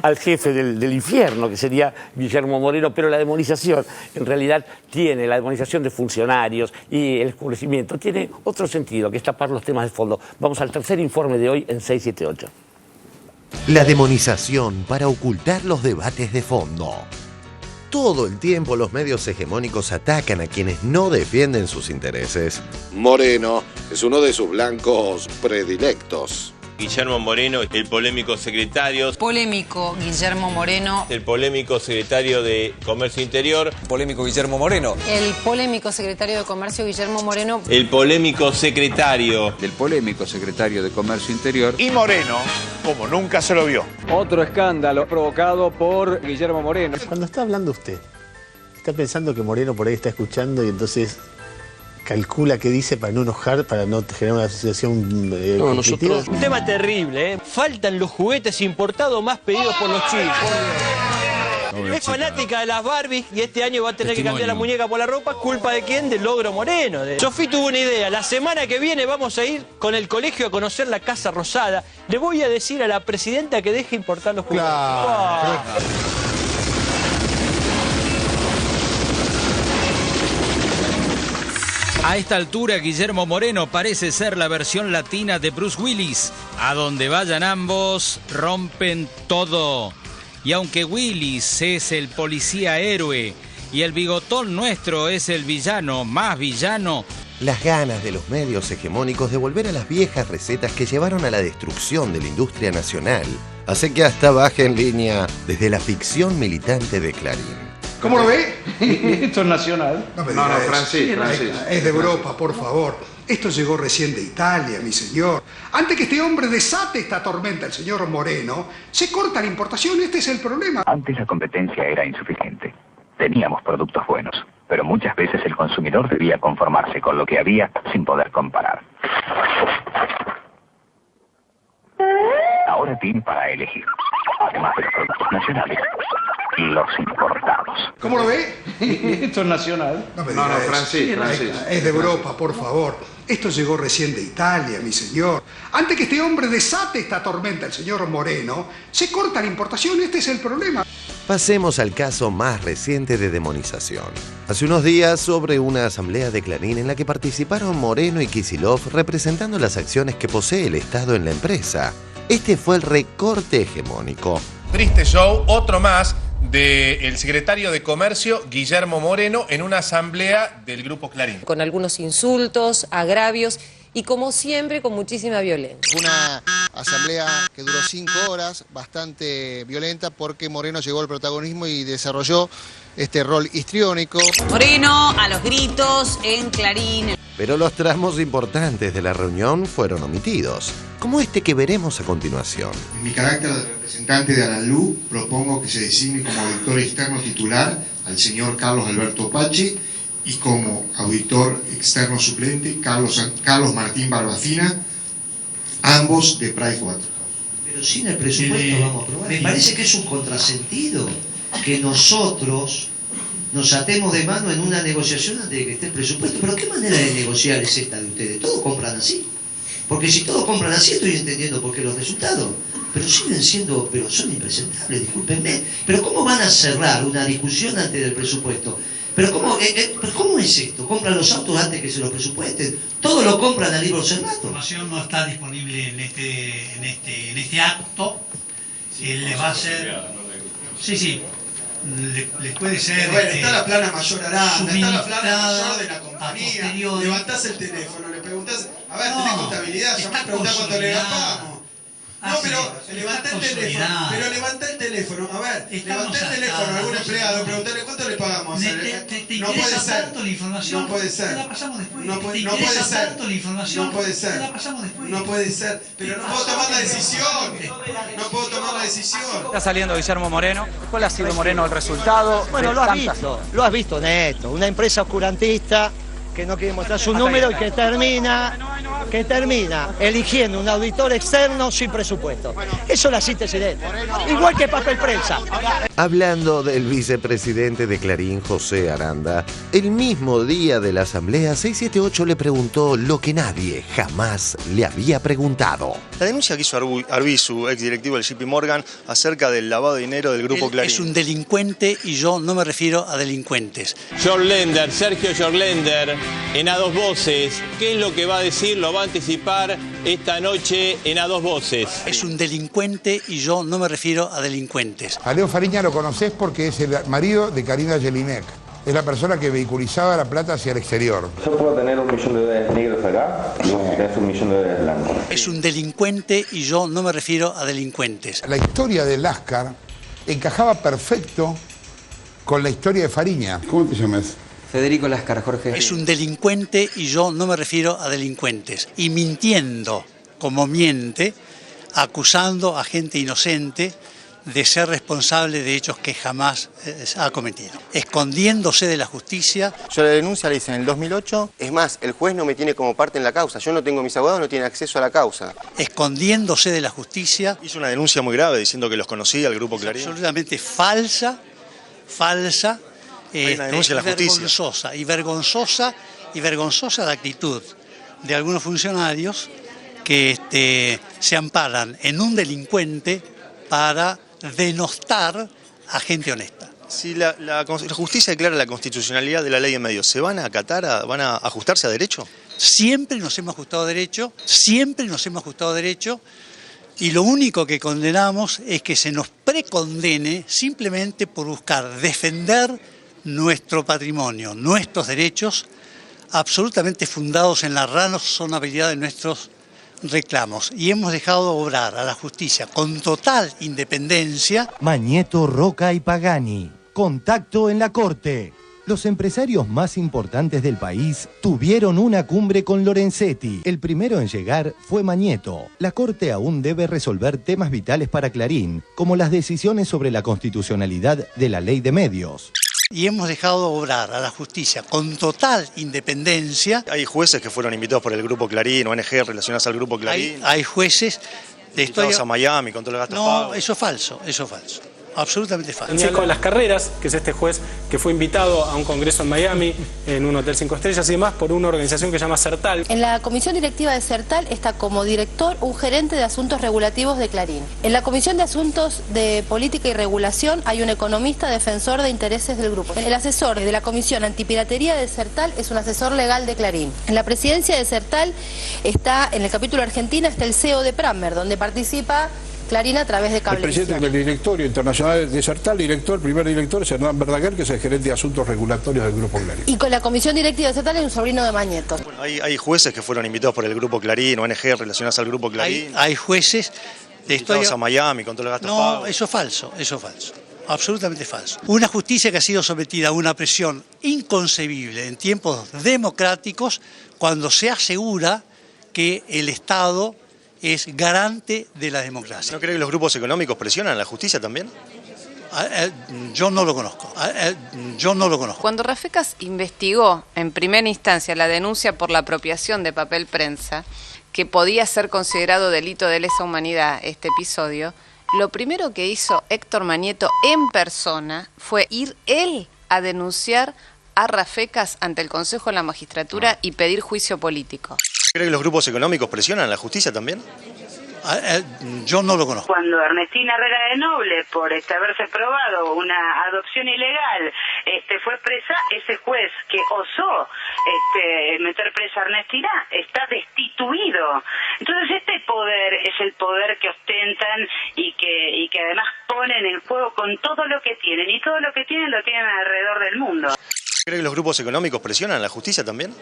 al jefe del infierno, que sería Guillermo Moreno, pero la demonización, en realidad, la demonización de funcionarios y el escurrecimiento, tiene otro sentido, que es tapar los temas de fondo. Vamos al tercer informe de hoy en 678. La demonización para ocultar los debates de fondo. Todo el tiempo los medios hegemónicos atacan a quienes no defienden sus intereses. Moreno es uno de sus blancos predilectos. Guillermo Moreno, el polémico secretario. Polémico Guillermo Moreno. El polémico secretario de Comercio Interior. Polémico Guillermo Moreno. El polémico secretario de Comercio Guillermo Moreno. El polémico secretario. Del polémico secretario de Comercio Interior. Y Moreno, como nunca se lo vio. Otro escándalo provocado por Guillermo Moreno. Cuando está hablando usted, está pensando que Moreno por ahí está escuchando y entonces calcula qué dice para no enojar, para no generar una asociación conflictiva. Un tema terrible, ¿eh? Faltan los juguetes importados más pedidos por los chicos. Es fanática de las Barbies y este año va a tener que cambiar la muñeca por la ropa. ¿Culpa de quién? Del logro Moreno. Sofía tuvo una idea. La semana que viene vamos a ir con el colegio a conocer la Casa Rosada. Le voy a decir a la presidenta que deje importar los juguetes. Claro. A esta altura, Guillermo Moreno parece ser la versión latina de Bruce Willis. A donde vayan ambos, rompen todo. Y aunque Willis es el policía héroe y el bigotón nuestro es el villano más villano, las ganas de los medios hegemónicos de volver a las viejas recetas que llevaron a la destrucción de la industria nacional hace que hasta baje en línea desde la ficción militante de Clarín. ¿Cómo lo ve? Esto es nacional. No, Francis. Es de Europa, por favor. Esto llegó recién de Italia, mi señor. Antes que este hombre desate esta tormenta, el señor Moreno, se corta la importación. Este es el problema. Antes la competencia era insuficiente. Teníamos productos buenos, pero muchas veces el consumidor debía conformarse con lo que había sin poder comparar. Ahora tiene para elegir, además de los productos nacionales, los importados. ¿Cómo lo ve? Esto es nacional. Francis. Es de Europa, por favor. Esto llegó recién de Italia, mi señor. Antes que este hombre desate esta tormenta, el señor Moreno, se corta la importación. Este es el problema. Pasemos al caso más reciente de demonización. Hace unos días, sobre una asamblea de Clarín en la que participaron Moreno y Kicillof representando las acciones que posee el Estado en la empresa. Este fue el recorte hegemónico. Triste show, otro más del secretario de Comercio, Guillermo Moreno, en una asamblea del Grupo Clarín. Con algunos insultos, agravios y, como siempre, con muchísima violencia. Una asamblea que duró 5 horas, bastante violenta, porque Moreno llegó al protagonismo y desarrolló este rol histriónico. Moreno a los gritos en Clarín. Pero los tramos importantes de la reunión fueron omitidos, como este que veremos a continuación. En mi carácter de representante de Alalú, propongo que se designe como auditor externo titular al señor Carlos Alberto Pachi y como auditor externo suplente Carlos Martín Barbacina, ambos de Pricewaterhouse. Pero sin el presupuesto vamos a aprobar. Me parece que es un contrasentido que nosotros nos atemos de mano en una negociación antes de que esté el presupuesto. Pero ¿qué manera de negociar es esta de ustedes? ¿Todos compran así? Porque si todos compran así, estoy entendiendo por qué los resultados. pero siguen siendo, pero son impresentables, discúlpenme. Pero ¿cómo van a cerrar una discusión antes del presupuesto? Pero ¿cómo es esto? ¿Compran los autos antes que se los presupuesten? ¿Todo lo compran a libre observado? La información no está disponible en este acto. Les va a ser... Sí. Les puede ser... Bueno, está la plana mayor Aranda, está la plana mayor de la compañía. Levantás el teléfono, le preguntás, a ver, tenés contabilidad, ya me preguntás cuánto le gastamos. No, pero levantá el teléfono, a ver, levantá el teléfono a algún empleado, preguntale cuánto le pagamos. ¿Te interesa tanto la información? No puede ser. Te la pasamos después. No puede ser. Tanto la información? No puede ser. Te la pasamos después. No puede ser. Pero no puedo tomar la decisión. No puedo tomar la decisión. Está saliendo Guillermo Moreno. ¿Cuál ha sido, Moreno, el resultado? Bueno, lo has visto en esto. Una empresa oscurantista que no quiere mostrar su número y que termina eligiendo un auditor externo sin presupuesto. Eso es la síntesis de esto. Igual que papel prensa. Hablando del vicepresidente de Clarín, José Aranda, el mismo día de la asamblea, 678 le preguntó lo que nadie jamás le había preguntado. La denuncia que hizo Arbizu, exdirectivo del JP Morgan, acerca del lavado de dinero del grupo Clarín. Es un delincuente y yo no me refiero a delincuentes. Sergio Jorlender, en A Dos Voces, ¿qué es lo que va a decir? Lo va a anticipar esta noche en A Dos Voces. Es un delincuente y yo no me refiero a delincuentes. A Leo Fariña lo conocés porque es el marido de Karina Jelinek. Es la persona que vehiculizaba la plata hacia el exterior. Yo puedo tener $1 millón de negros acá y vos tenés $1 millón de blancos. Es un delincuente y yo no me refiero a delincuentes. La historia de Láscar encajaba perfecto con la historia de Fariña. ¿Cómo te llamas? Federico Láscar, Jorge. Es un delincuente y yo no me refiero a delincuentes. Y mintiendo, como miente, acusando a gente inocente de ser responsable de hechos que jamás ha cometido. Escondiéndose de la justicia. Yo la denuncia la hice en el 2008. Es más, el juez no me tiene como parte en la causa. Yo no tengo, mis abogados no tienen acceso a la causa. Escondiéndose de la justicia. Hizo una denuncia muy grave diciendo que los conocía el grupo Clarín. Absolutamente falsa. Hay una denuncia de la justicia. Vergonzosa la actitud de algunos funcionarios que se amparan en un delincuente para denostar a gente honesta. Si la justicia declara la constitucionalidad de la ley de medios, ¿se van a acatar, van a ajustarse a derecho? Siempre nos hemos ajustado a derecho, y lo único que condenamos es que se nos precondene simplemente por buscar defender nuestro patrimonio, nuestros derechos, absolutamente fundados en la razonabilidad de nuestros reclamos. Y hemos dejado obrar a la justicia con total independencia. Mañeto, Roca y Pagani. Contacto en la Corte. Los empresarios más importantes del país tuvieron una cumbre con Lorenzetti. El primero en llegar fue Mañeto. La Corte aún debe resolver temas vitales para Clarín, como las decisiones sobre la constitucionalidad de la ley de medios. Y hemos dejado obrar a la justicia con total independencia. Hay jueces que fueron invitados por el grupo Clarín, ONG relacionadas al grupo Clarín. Hay jueces invitados a Miami con todos los gastos pagos. No, eso es falso. Absolutamente falso. Chico de las Carreras, que es este juez que fue invitado a un congreso en Miami, en un hotel 5 estrellas y demás, por una organización que se llama CERTAL. En la comisión directiva de CERTAL está como director un gerente de asuntos regulativos de Clarín. En la comisión de asuntos de política y regulación hay un economista defensor de intereses del grupo. El asesor de la comisión antipiratería de CERTAL es un asesor legal de Clarín. En la presidencia de CERTAL está, en el capítulo Argentina, está el CEO de Pramer, donde participa Clarín a través de Cable. El presidente del directorio internacional de CERTAL, el primer director es Hernán Verdaguer, que es el gerente de asuntos regulatorios del Grupo Clarín. Y con la comisión directiva de CERTAL es un sobrino de Mañeto. Bueno, hay jueces que fueron invitados por el Grupo Clarín, ONG relacionadas al Grupo Clarín. Hay jueces invitados a Miami con todos los gastos pagos. No, eso es falso. Absolutamente falso. Una justicia que ha sido sometida a una presión inconcebible en tiempos democráticos cuando se asegura que el Estado es garante de la democracia. ¿No cree que los grupos económicos presionan a la justicia también? Yo no lo conozco. Cuando Rafecas investigó en primera instancia la denuncia por la apropiación de papel prensa, que podía ser considerado delito de lesa humanidad este episodio, lo primero que hizo Héctor Mañeto en persona fue ir él a denunciar a Rafecas ante el Consejo de la Magistratura y pedir juicio político. ¿Cree que los grupos económicos presionan a la justicia también? Yo no lo conozco. Cuando Ernestina Herrera de Noble, por haberse probado una adopción ilegal, fue presa, ese juez que osó meter presa a Ernestina está destituido. Entonces este poder es el poder que ostentan y que además ponen en juego con todo lo que tienen, y todo lo que tienen lo tienen alrededor del mundo. ¿Cree que los grupos económicos presionan a la justicia también?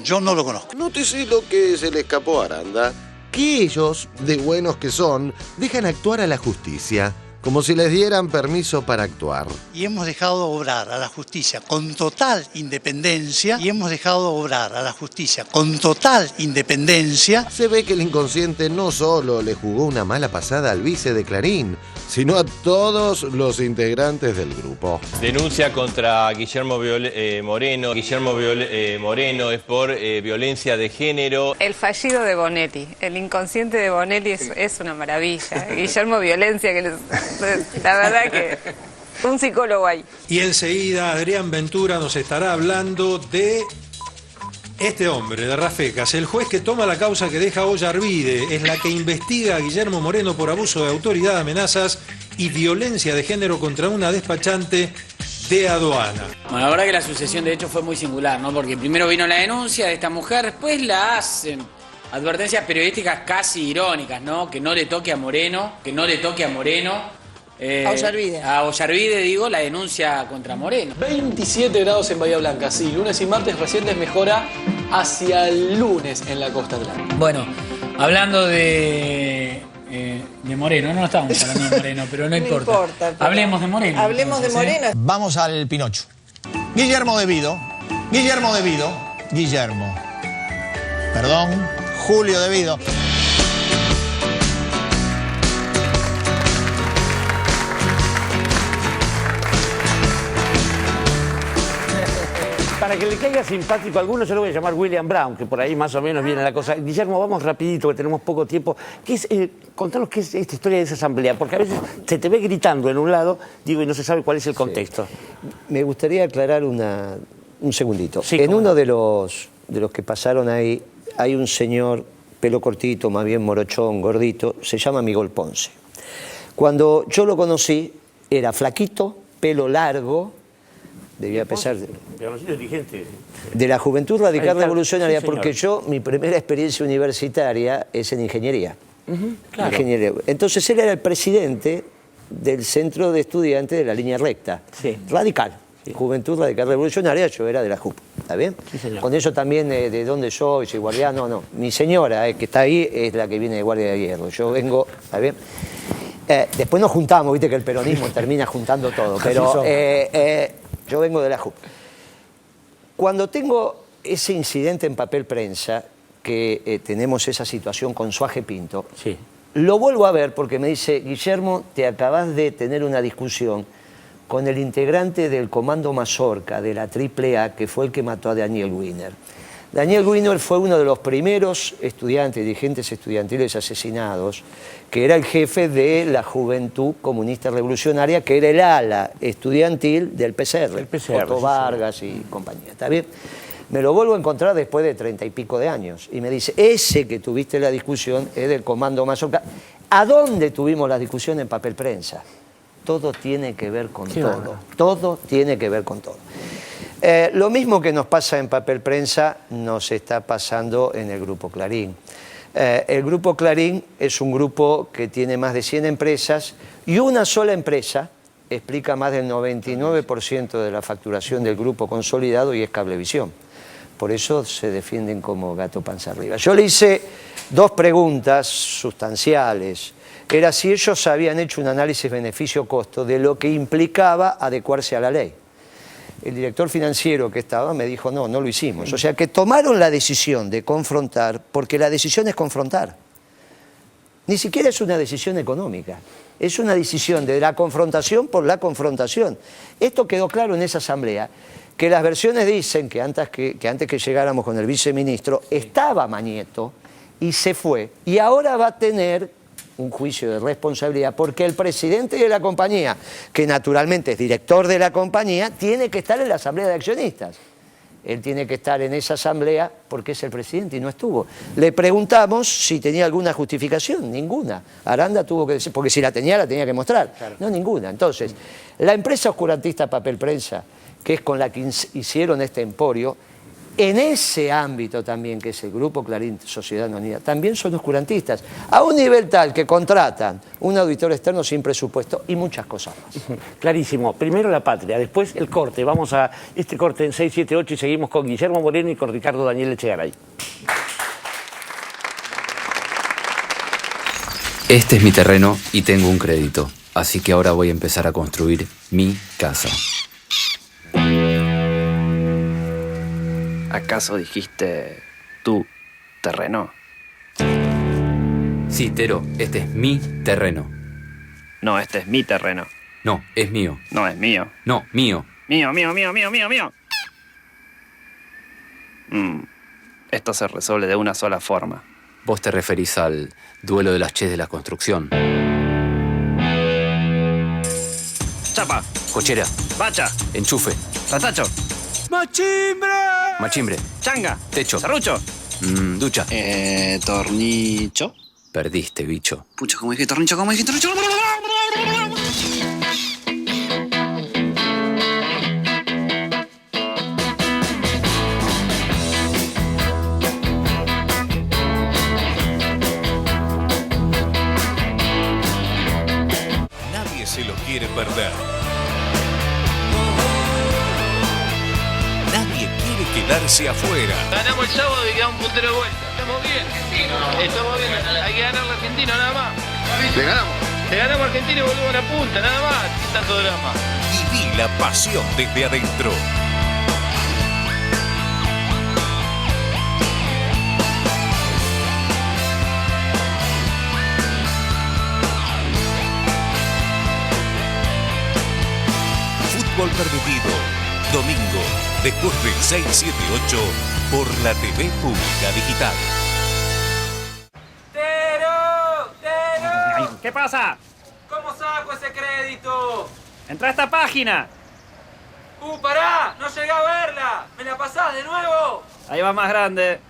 Yo no lo conozco. Nótese lo que se le escapó a Aranda, que ellos, de buenos que son, dejan actuar a la justicia, como si les dieran permiso para actuar. Y hemos dejado obrar a la justicia con total independencia. Se ve que el inconsciente no solo le jugó una mala pasada al vice de Clarín, sino a todos los integrantes del grupo. Denuncia contra Guillermo Moreno. Moreno es por violencia de género. El fallido de Bonetti, el inconsciente de Bonetti es una maravilla. Guillermo Violencia, la verdad que un psicólogo ahí. Y enseguida Adrián Ventura nos estará hablando de este hombre, de Rafecas, el juez que toma la causa que deja Olla Arvide, es la que investiga a Guillermo Moreno por abuso de autoridad, amenazas y violencia de género contra una despachante de aduana. Bueno, la verdad que la sucesión de hechos fue muy singular, ¿no? Porque primero vino la denuncia de esta mujer, después la hacen advertencias periodísticas casi irónicas, ¿no? Que no le toque a Moreno. A Ollarvide. A Ollarvide, digo, la denuncia contra Moreno. 27 grados en Bahía Blanca, sí. Lunes y martes recientes mejora hacia el lunes en la costa atlántica. Bueno, hablando de Moreno, no estamos hablando de Moreno, pero no importa. Hablemos de Moreno. Hablemos de Moreno. Vamos al Pinocho. Guillermo Devido. Julio Devido. Para que le caiga simpático a alguno, yo lo voy a llamar William Brown, que por ahí más o menos viene la cosa. Guillermo, vamos rapidito, que tenemos poco tiempo. Contanos qué es esta historia de esa asamblea, porque a veces se te ve gritando en un lado, digo, y no se sabe cuál es el contexto. Sí. Me gustaría aclarar un segundito. Sí, en uno de los que pasaron ahí, hay un señor, pelo cortito, más bien morochón, gordito, se llama Miguel Ponce. Cuando yo lo conocí, era flaquito, pelo largo, debía pesar de la Juventud Radical Revolucionaria, sí, porque mi primera experiencia universitaria es en ingeniería. Claro. Ingeniería. Entonces él era el presidente del centro de estudiantes de la línea recta, sí. Radical, sí. Juventud Radical Revolucionaria, yo era de la JUP, ¿está bien? Sí, señor. Con eso también de dónde soy, si guardiano, no. Mi señora, que está ahí, es la que viene de Guardia de Hierro. Yo vengo, ¿está bien? Después nos juntamos, viste que el peronismo termina juntando todo, pero yo vengo de la JUP. Cuando tengo ese incidente en Papel Prensa, que tenemos esa situación con Suaje Pinto, sí. Lo vuelvo a ver porque me dice, Guillermo, te acabas de tener una discusión con el integrante del Comando Mazorca de la AAA, que fue el que mató a Daniel Wiener. Daniel Wiener fue uno de los primeros dirigentes estudiantiles asesinados, que era el jefe de la Juventud Comunista Revolucionaria, que era el ala estudiantil del PCR, Otto Vargas y compañía. ¿Está bien? Me lo vuelvo a encontrar después de 30 y pico de años. Y me dice, ese que tuviste la discusión es del Comando Mazorca. ¿A dónde tuvimos la discusión en Papel Prensa? Todo tiene que ver con todo. Bueno. Todo tiene que ver con todo. Lo mismo que nos pasa en Papel Prensa nos está pasando en el Grupo Clarín. El Grupo Clarín es un grupo que tiene más de 100 empresas y una sola empresa explica más del 99% de la facturación del grupo consolidado y es Cablevisión. Por eso se defienden como gato panza arriba. Yo le hice 2 preguntas sustanciales. Era si ellos habían hecho un análisis beneficio-costo de lo que implicaba adecuarse a la ley. El director financiero que estaba me dijo, no lo hicimos. O sea que tomaron la decisión de confrontar, porque la decisión es confrontar. Ni siquiera es una decisión económica. Es una decisión de la confrontación por la confrontación. Esto quedó claro en esa asamblea, que las versiones dicen que antes que llegáramos con el viceministro, estaba Mañeto y se fue. Y ahora va a tener un juicio de responsabilidad, porque el presidente de la compañía, que naturalmente es director de la compañía, tiene que estar en la asamblea de accionistas. Él tiene que estar en esa asamblea porque es el presidente y no estuvo. Le preguntamos si tenía alguna justificación, ninguna. Aranda tuvo que decir, porque si la tenía que mostrar. Claro. No, ninguna. Entonces, la empresa oscurantista Papel Prensa, que es con la que hicieron este emporio, en ese ámbito también, que es el Grupo Clarín Sociedad Unida, también son oscurantistas, a un nivel tal que contratan un auditor externo sin presupuesto y muchas cosas más. Clarísimo. Primero la patria, después el corte. Vamos a este corte en 678 y seguimos con Guillermo Moreno y con Ricardo Daniel Echegaray. Este es mi terreno y tengo un crédito, así que ahora voy a empezar a construir mi casa. ¿Acaso dijiste tu terreno? Sí, Tero, este es mi terreno. No, este es mi terreno. No, es mío. No, es mío. No, mío. Mío. Esto se resuelve de una sola forma. Vos te referís al duelo de las ches de la construcción. Chapa. Cochera. Bacha. Enchufe. Ratacho. ¡Machimbre! Machimbre. Changa. Techo. Serrucho. Ducha. Tornicho. Perdiste, bicho. Pucha, ¿cómo dije tornicho? Nadie se lo quiere perder. Nadie quiere quedarse afuera. Ganamos el sábado y quedamos un puntero de vuelta. Estamos bien. Estamos bien. Hay que ganar a Argentina, nada más. Le ganamos. Le ganamos a Argentina y volvemos a la punta, nada más. ¿Qué tanto drama? Viví la pasión desde adentro. Fútbol permitido. Domingo, después del 678, por la TV Pública Digital. ¡Tero! ¿Qué pasa? ¿Cómo saco ese crédito? Entra a esta página. Pará, no llegué a verla. ¿Me la pasás de nuevo? Ahí va más grande.